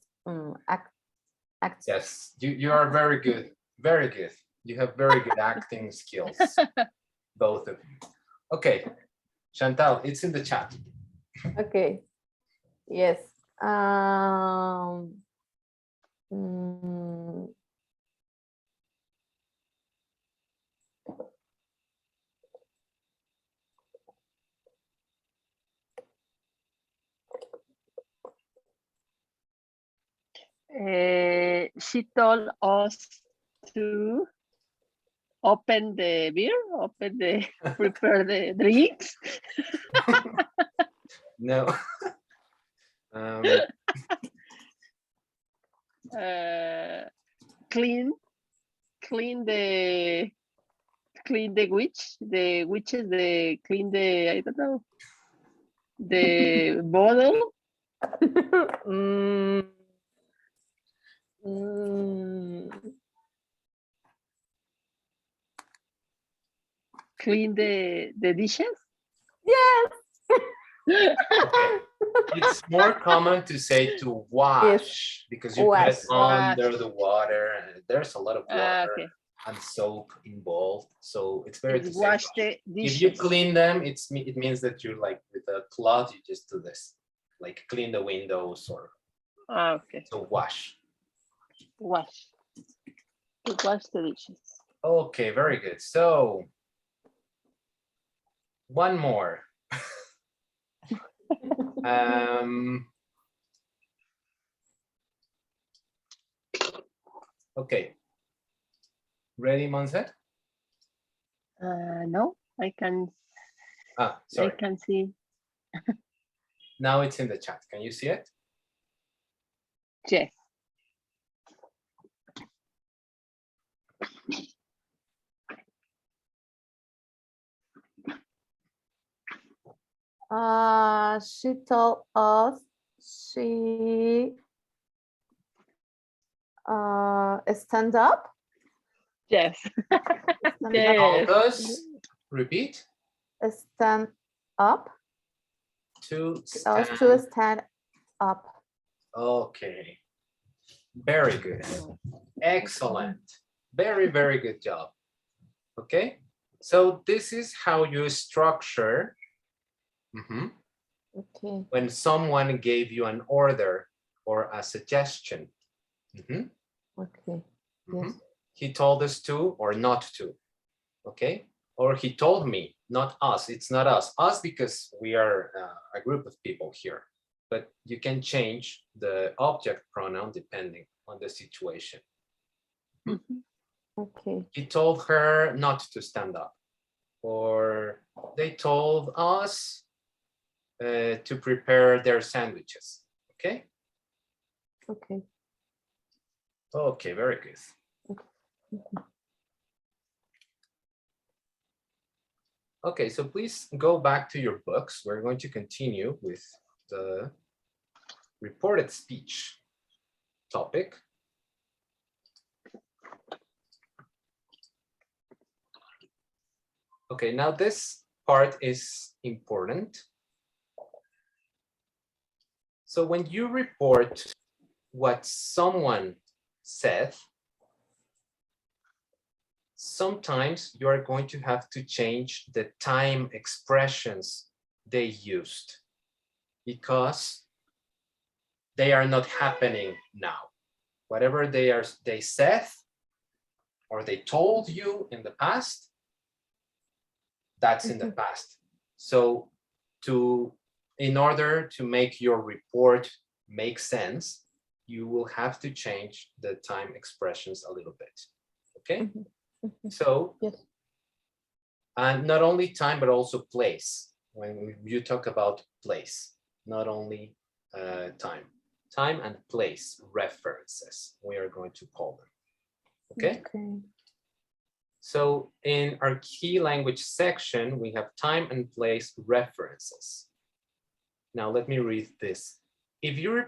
act. Yes, you are very good. Very good. You have very good acting skills, both of you. Okay, Chantal, it's in the chat. Okay. Yes. She told us to open the beer, prepare the drinks. No. Clean the witches, clean the, I don't know, the bottle. Clean the dishes. Yes. Okay. It's more common to say to wash because you put it under the water and there's a lot of water and soap involved. So it's better to say wash the dishes. If you clean them, it means that you like with a cloth, you just do this, like clean the windows or so wash. Wash. To wash the dishes. Okay, very good. So one more. Okay. Ready, Monse? No, I can. Sorry. I can see. Now it's in the chat. Can you see it? Yes. She told us she Stand up. Yes. Stand Yes. Told us, repeat. Stand up. To To stand. stand up. Okay. Very good. Excellent. Very, very good job. Okay. So this is how you structure Okay. when someone gave you an order or a suggestion. Okay. Yes. He told us to or not to. Okay. Or he told me, not us. It's not us. Us because we are a group of people here. But you can change the object pronoun depending on the situation. Okay. He told her not to stand up. Or they told us to prepare their sandwiches. Okay? Okay. Okay, very good. Okay, so please go back to your books. We're going to continue with the reported speech topic. Okay, now this part is important. So when you report what someone said, sometimes you are going to have to change the time expressions they used because they are not happening now. Whatever they said or they told you in the past, that's in the past. So in order to make your report make sense, you will have to change the time expressions a little bit. Okay? So, yes. And not only time, but also place. When you talk about place, not only time. Time and place references, we are going to call them. Okay? Okay. So in our key language section, we have time and place references. Now let me read this. If you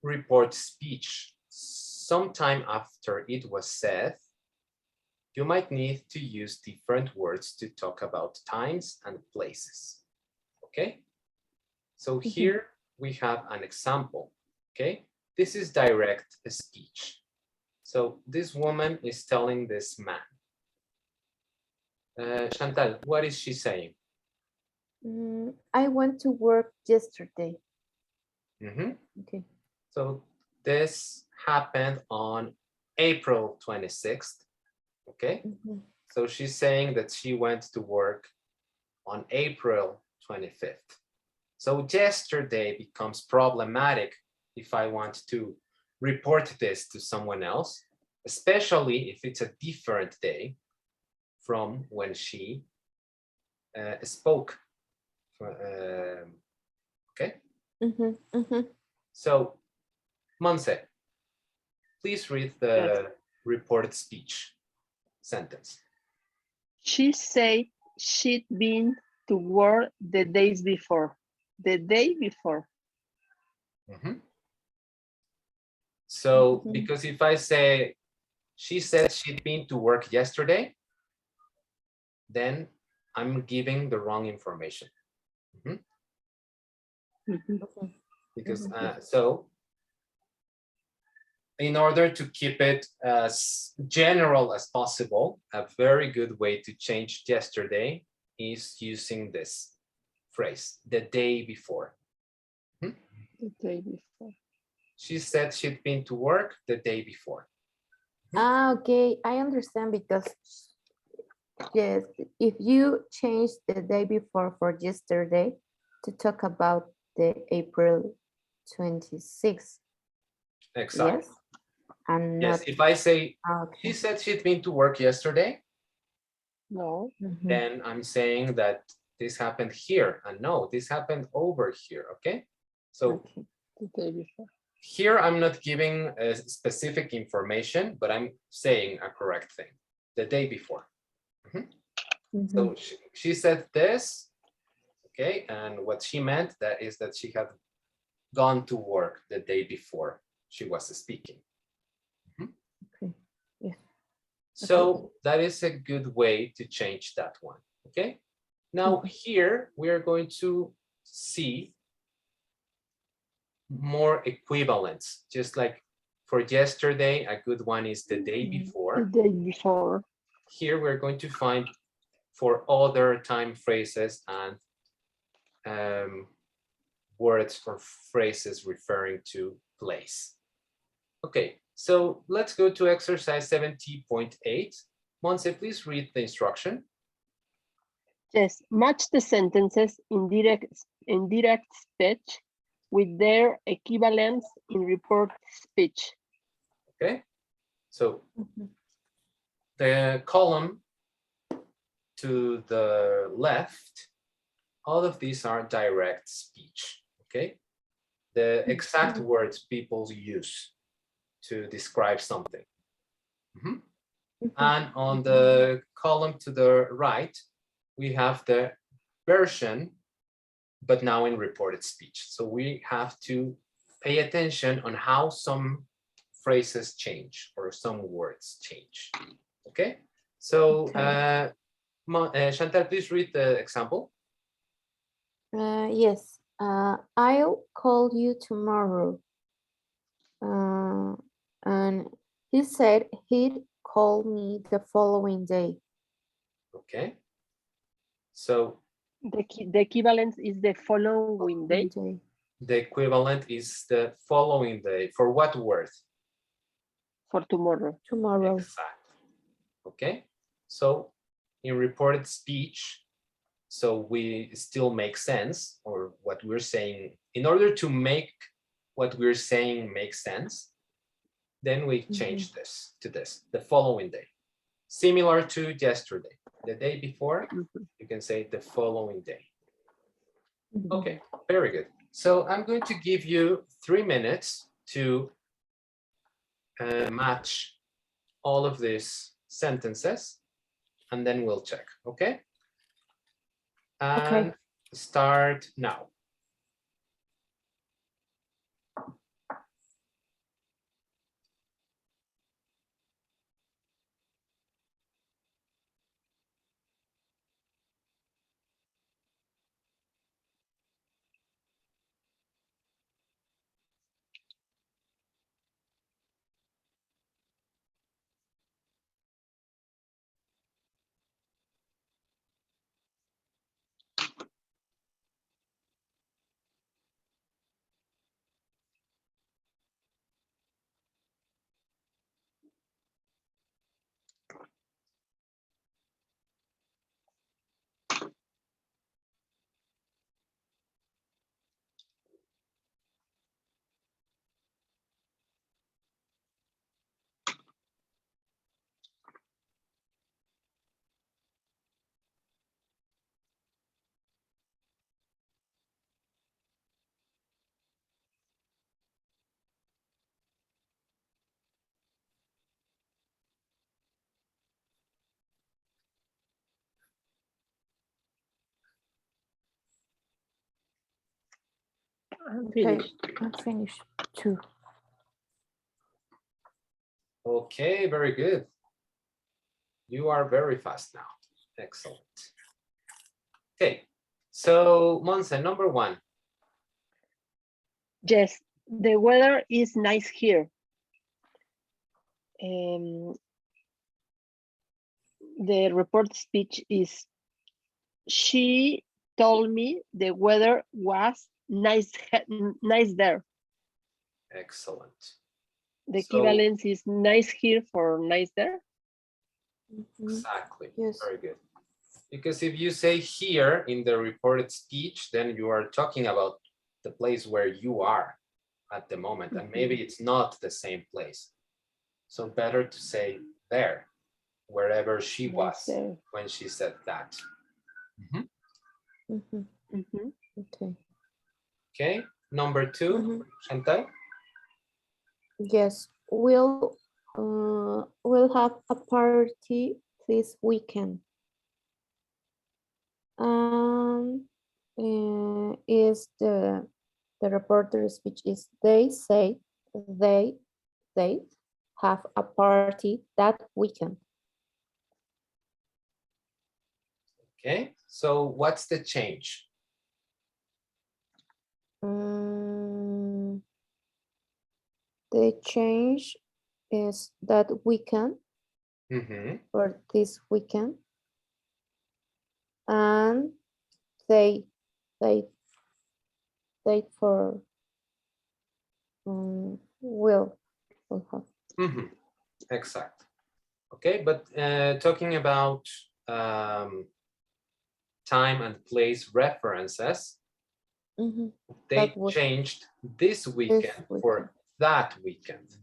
report speech sometime after it was said, you might need to use different words to talk about times and places. Okay? So here we have an example. Okay? This is direct speech. So this woman is telling this man. Chantal, what is she saying? I went to work yesterday. Okay. So this happened on April 26th. Okay. So she's saying that she went to work on April 25th. So yesterday becomes problematic if I want to report this to someone else, especially if it's a different day from when she spoke. Okay. So, Monse, please read the reported speech sentence. She said she'd been to work the days before. The day before. So, because if I say, she said she'd been to work yesterday, then I'm giving the wrong information. Because so in order to keep it as general as possible, a very good way to change yesterday is using this phrase, the day before. The day before. She said she'd been to work the day before. Okay, I understand because yes, if you change the day before for yesterday to talk about the April 26th. Exactly. Yes. And yes, not, if I say, okay. She said she'd been to work yesterday, no, then I'm saying that this happened here, and no, this happened over here, okay? So the day before. Here I'm not giving a specific information, but I'm saying a correct thing, the day before. So she said this, okay, and what she meant that is that she had gone to work the day before she was speaking. Okay. Yes. So that is a good way to change that one. Okay. Now here we are going to see more equivalents, just like for yesterday, a good one is the day The before. day before. Here we're going to find for other time phrases and words or phrases referring to place. Okay, so let's go to exercise 70.8. Monse, please read the instruction. Yes, match the sentences in direct speech with their equivalents in report speech. Okay, so the column to the left, all of these are direct speech, okay? The exact words people use to describe something. And on the column to the right, we have the version, but now in reported speech. So we have to pay attention on how some phrases change or some words change, okay? So Chantal, please read the example. Yes. I'll call you tomorrow. And he said he'd call me the following day. Okay. So the equivalent is the following day. The equivalent is the following day. For what word? For tomorrow. Tomorrow. Exactly. Okay. So in reported speech, so we still make sense, or what we're saying, in order to make what we're saying make sense, then we change this to this, the following day. Similar to yesterday, the day before, you can say the following day. Okay, very good. So I'm going to give you 3 minutes to match all of these sentences, and then we'll check, okay? And start now. I'm finished. I'm finished too. Okay, very good. You are very fast now. Excellent. Okay, so Monse, number 1. Yes, the weather is nice here. The report speech is, she told me the weather was nice there. Excellent. The equivalence is nice here for nice there. Exactly. Yes. Very good. Because if you say here in the reported speech, then you are talking about the place where you are at the moment, and maybe it's not the same place. So better to say there, wherever she was when she said that. Okay. Okay, number 2, Chantal. Yes, we'll have a party this weekend. Is the reporter speech is they say have a party that weekend. Okay, so what's the change? The change is that weekend or this weekend, and they for will have. Exact. Okay, but talking about time and place references, they changed this weekend for that weekend.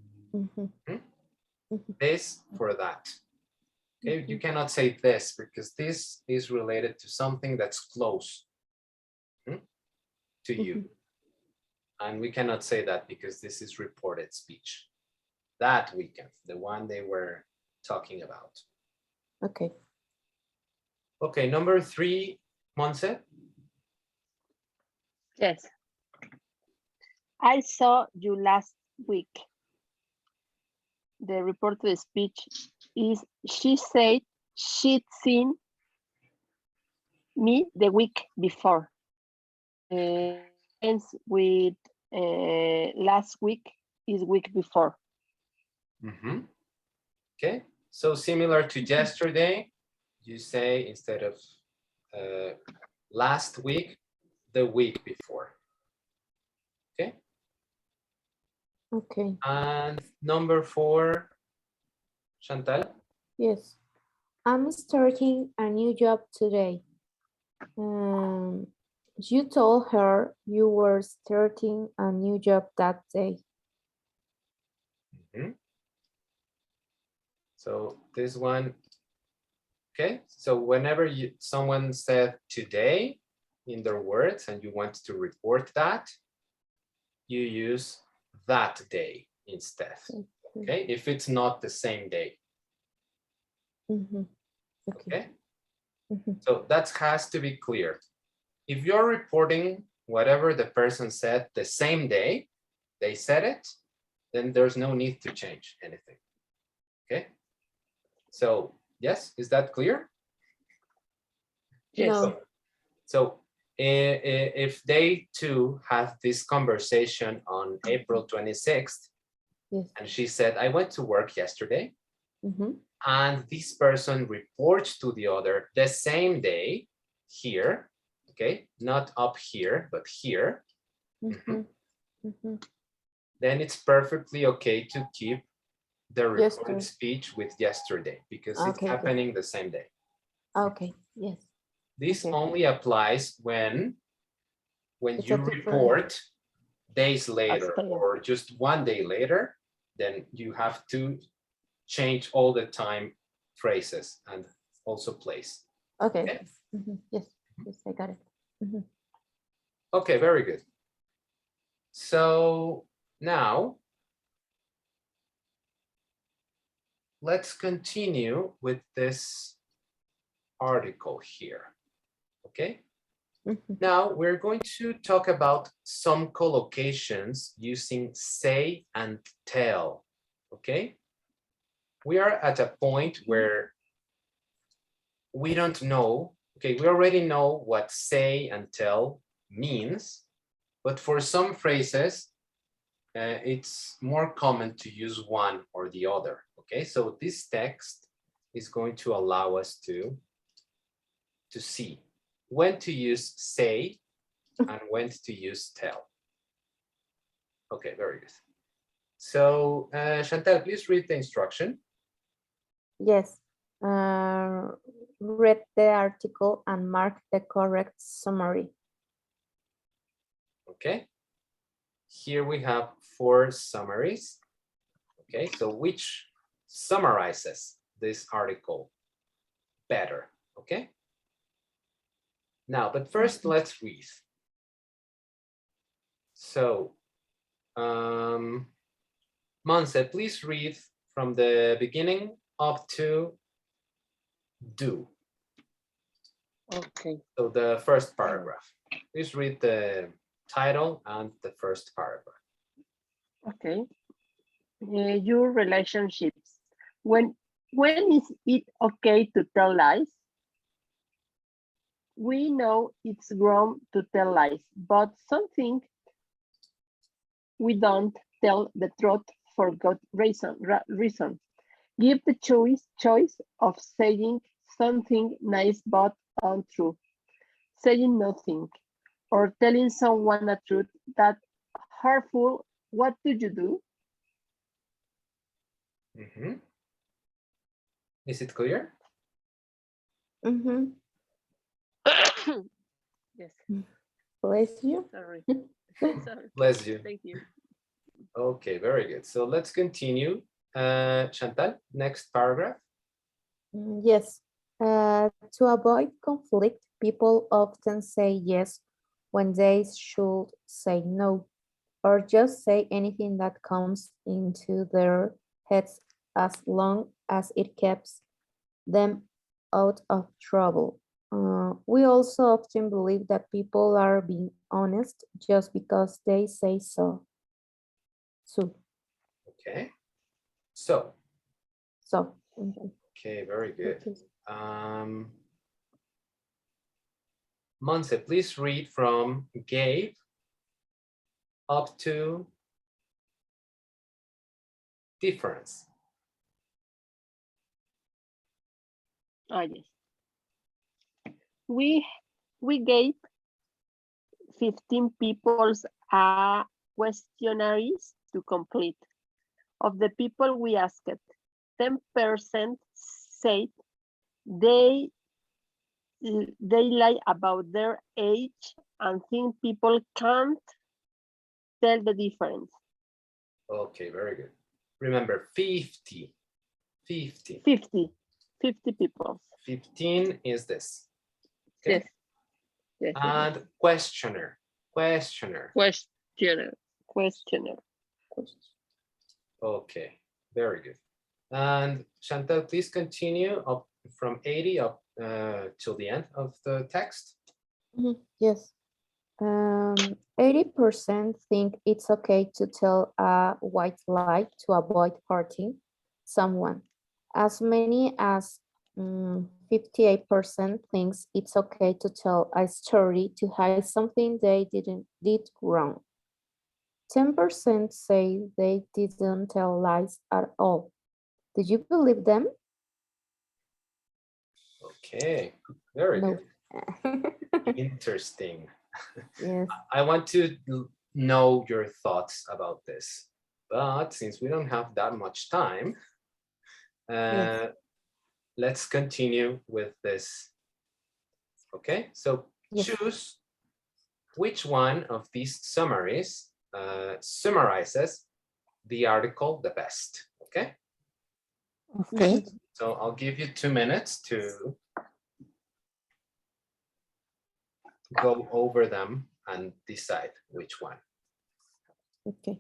This for that. Okay, you cannot say this because this is related to something that's close to you. And we cannot say that because this is reported speech. That weekend, the one they were talking about. Okay. Okay, number 3, Monse. Yes. I saw you last week. The reported speech is, she said she'd seen me the week before. Ends with last week is week before. Okay, so similar to yesterday, you say instead of last week, the week before. Okay. Okay. And number 4, Chantal. Yes, I'm starting a new job today. You told her you were starting a new job that day. So this one, okay. So whenever someone said today in their words and you want to report that, you use that day instead. Okay, if it's not the same day. Okay. So that has to be clear. If you're reporting whatever the person said the same day they said it, then there's no need to change anything. Okay. So yes, is that clear? Yes. So if they two had this conversation on April 26th, and she said, I went to work yesterday, and this person reports to the other the same day here, okay, not up here, but here, then it's perfectly okay to keep the reported speech with yesterday because it's happening the same day. Okay, yes. This only applies when you report days later or just one day later, then you have to change all the time phrases and also place. Okay. Yes, I got it. Okay, very good. So now let's continue with this article here. Okay. Now we're going to talk about some collocations using say and tell. Okay. We are at a point where we don't know. Okay, we already know what say and tell means, but for some phrases, it's more common to use one or the other. Okay, so this text is going to allow us to see when to use say and when to use tell. Okay, very good. So Chantal, please read the instruction. Yes. Read the article and mark the correct summary. Okay. Here we have 4 summaries. Okay, so which summarizes this article better? Okay. Now, but first let's read. So, Monse, please read from the beginning up to do. Okay. So the first paragraph. Please read the title and the first paragraph. Okay. your relationships. When is it okay to tell lies? We know it's wrong to tell lies, but something we don't tell the truth for good reason. Give the choice of saying something nice but untrue, saying nothing, or telling someone a truth that hurtful. What do you do? Is it clear? Yes. Bless you. Sorry. Sorry. Bless you. Thank you. Okay, very good. So let's continue. Chantal, next paragraph. Yes. To avoid conflict, people often say yes when they should say no, or just say anything that comes into their heads as long as it keeps them out of trouble. We also often believe that people are being honest just because they say so. Okay. So. Okay. Okay, very good. Okay. Monse, please read from gave up to difference. Yes. We gave 15 people's questionnaires to complete. Of the people we asked, 10% said they lie about their age and think people can't tell the difference. Okay, very good. Remember 50. 50 people. 15 is this. Okay. Yes. And questioner. Okay, very good. And Chantal, please continue up from 80 up till the end of the text. Yes. 80% think it's okay to tell a white lie to avoid hurting someone. As many as 58% thinks it's okay to tell a story to hide something they did wrong. 10% say they didn't tell lies at all. Did you believe them? Okay, very No. good. Interesting. Yes. I want to know your thoughts about this, but since we don't have that much time, Yes. let's continue with this. Okay, so Yes. choose which one of these summaries summarizes the article the best. Okay. Okay. So I'll give you 2 minutes to go over them and decide which one. Okay.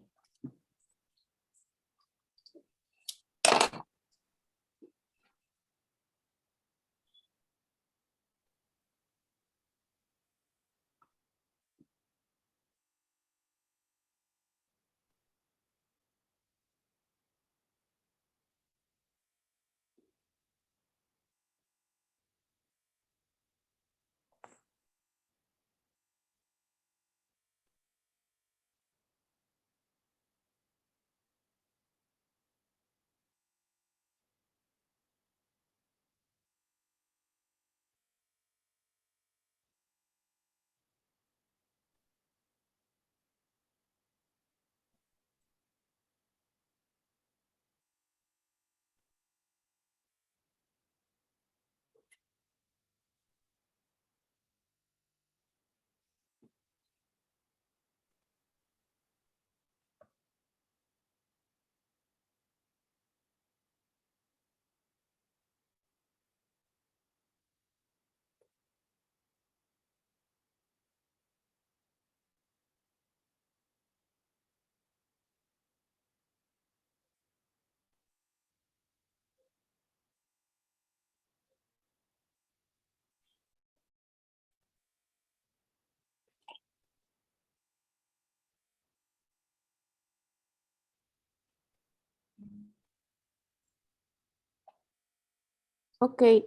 Okay.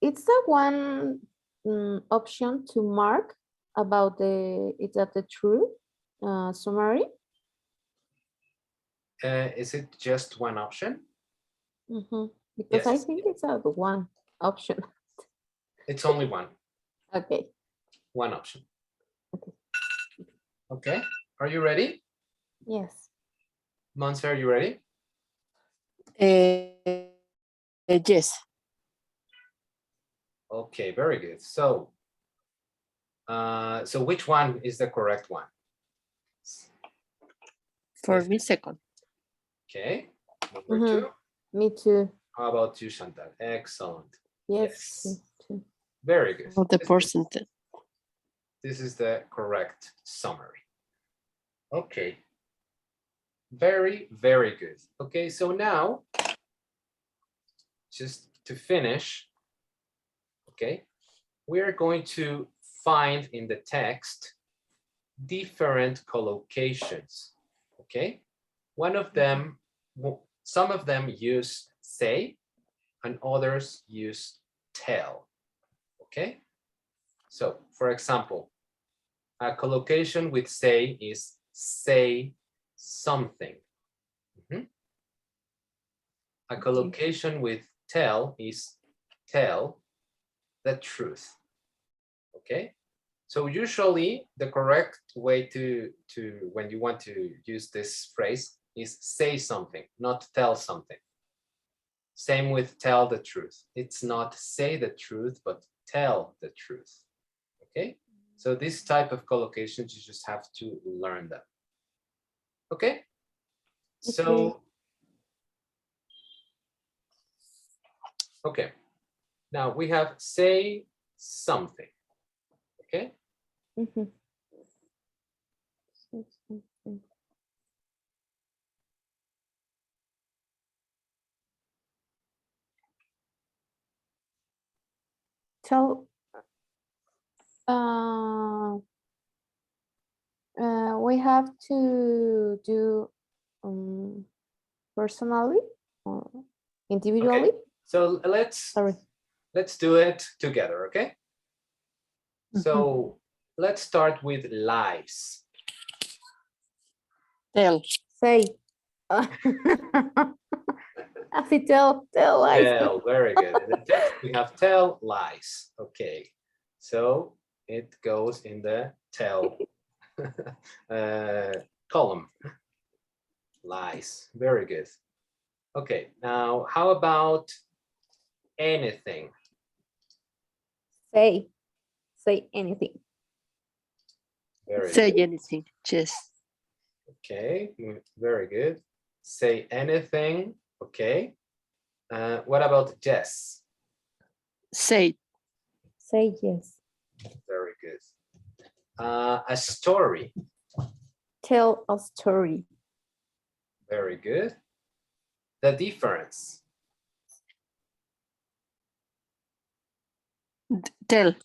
It's the one option to mark about is that the true summary? Is it just one option? Because I Yes. think it's the one option. It's only one. Okay. One option. Okay. Okay. Are you ready? Yes. Monse, are you ready? Yes. Okay, very good. So, so which one is the correct one? For me, second. Okay. Number two. Me too. How about you, Chantal? Excellent. Yes. Yes. Me too. Very good. Of the percentage. This is the correct summary. Okay. Very, very good. Okay, so now, just to finish, okay, we are going to find in the text different collocations, okay? One of them, some of them use say, and others use tell, okay? So, for example, a collocation with say is say something. A collocation with tell is tell the truth. Okay, so usually the correct way to when you want to use this phrase is say something, not tell something. Same with tell the truth. It's not say the truth, but tell the truth. Okay, so this type of collocations, you just have to learn them. Okay, so okay, now we have say something. Okay. So we have to do personally or individually. Okay. So let's do it together, okay? So let's start with lies. Tell. Say. Tell lies. Tell, very good. In the text, we have tell lies. Okay, so it goes in the tell column. Lies, very good. Okay, now how about anything? Say anything. Very Say good. anything. Yes. Okay, very good. Say anything. Okay. What about yes? Say. Say yes. Very good. A story. Tell a story. Very good. The difference. Tell.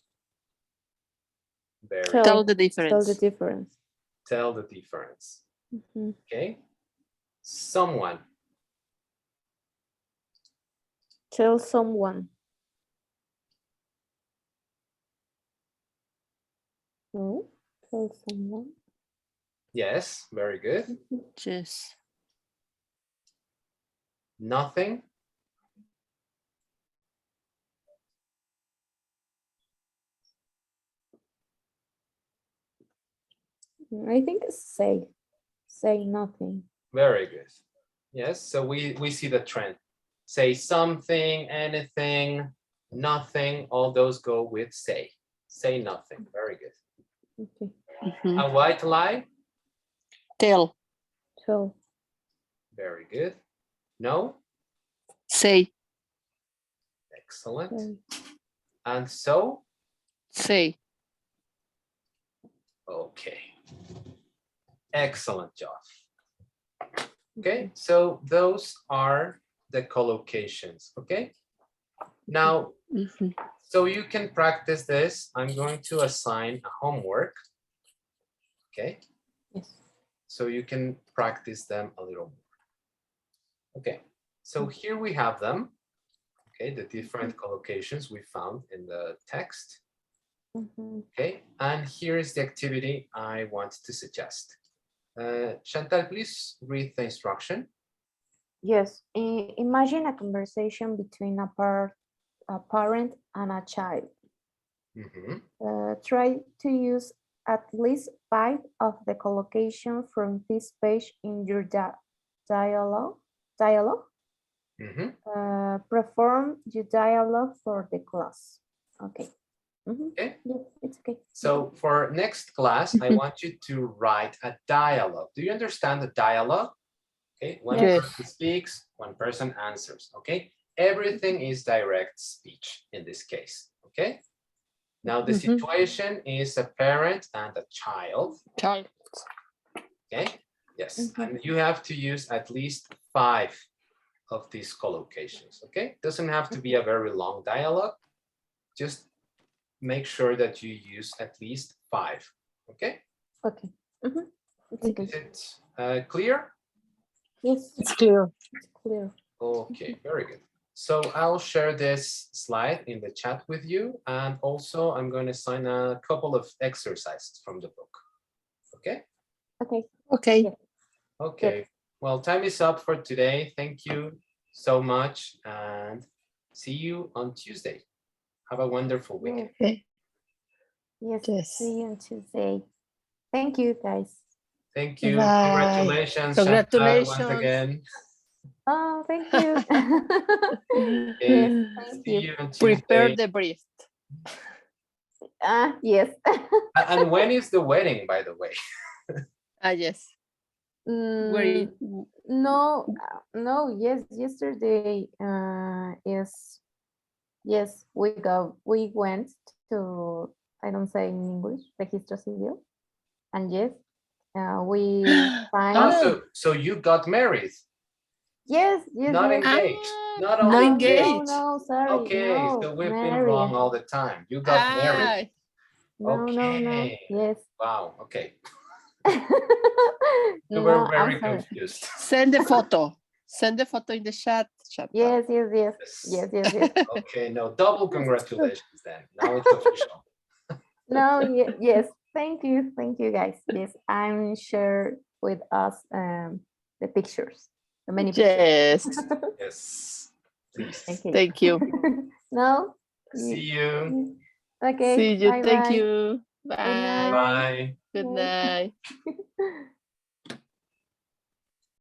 Tell the difference. Tell the difference. Tell the difference. Okay. Someone. Tell someone. No, tell someone. Yes, very good. Yes. Nothing. I think say nothing. Very good. Yes, so we see the trend. Say something, anything, nothing, all those go with say. Say nothing. Very good. Okay. A white lie. Tell. Tell. Very good. No. Say. Excellent. Say. And so. Say. Okay. Excellent job. Okay, so those are the collocations. Okay. Now, so you can practice this. I'm going to assign a homework. Okay. Yes. So you can practice them a little more. Okay. So here we have them. Okay, the different collocations we found in the text. Okay, and here is the activity I want to suggest. Chantal, please read the instruction. Yes, imagine a conversation between a parent and a child. Try to use at least 5 of the collocation from this page in your dialogue. Perform your dialogue for the class. Okay. Okay. Yeah, it's okay. So for next class, I want you to write a dialogue. Do you understand the dialogue? Okay, one person speaks, one person answers. Okay, everything is direct speech in this case. Okay. Now the situation is a parent and a child. Okay. Yes, and you have to use at least 5 of these collocations. Okay, doesn't have to be a very long dialogue. Just make sure that you use at least 5. Okay. Okay. Is it clear? Yes, It's clear. it's clear. Okay, very good. So I'll share this slide in the chat with you, and also I'm going to assign a couple of exercises from the book. Okay. Okay. Okay. Yeah. Okay. Well, time is up for today. Thank you so much, and see you on Tuesday. Have a wonderful weekend. Okay. Yes. See you on Tuesday. Thank you, guys. Thank you. Bye. Congratulations. Congratulations. Chantal, once again. Oh, thank you. Okay. Yes, thank See you. you on Tuesday. Prepare the brief. Yes. And when is the wedding, by the way? Yes. Where No, yes, yesterday yes, we went to, I don't say in English, registro civil, and yes, we signed. So you got married? Yes, Not yes. engaged. Not No only engaged. No, sorry. Okay, no, so we've been married. wrong all the time. You got married. No, Okay. yes. Wow. Okay. We No, were I'm very sorry. confused. Send the photo. Send the photo in the chat. Yes. Okay. No, double congratulations then. Now it's official. No, yes. Thank you, guys. Yes, I'm share with us the pictures, the many pictures. Yes. Yes. Please. Okay. Thank you. No. See you. Okay. See you. Bye, Thank bye. you. Good Bye. night. Bye. Good Yes. night.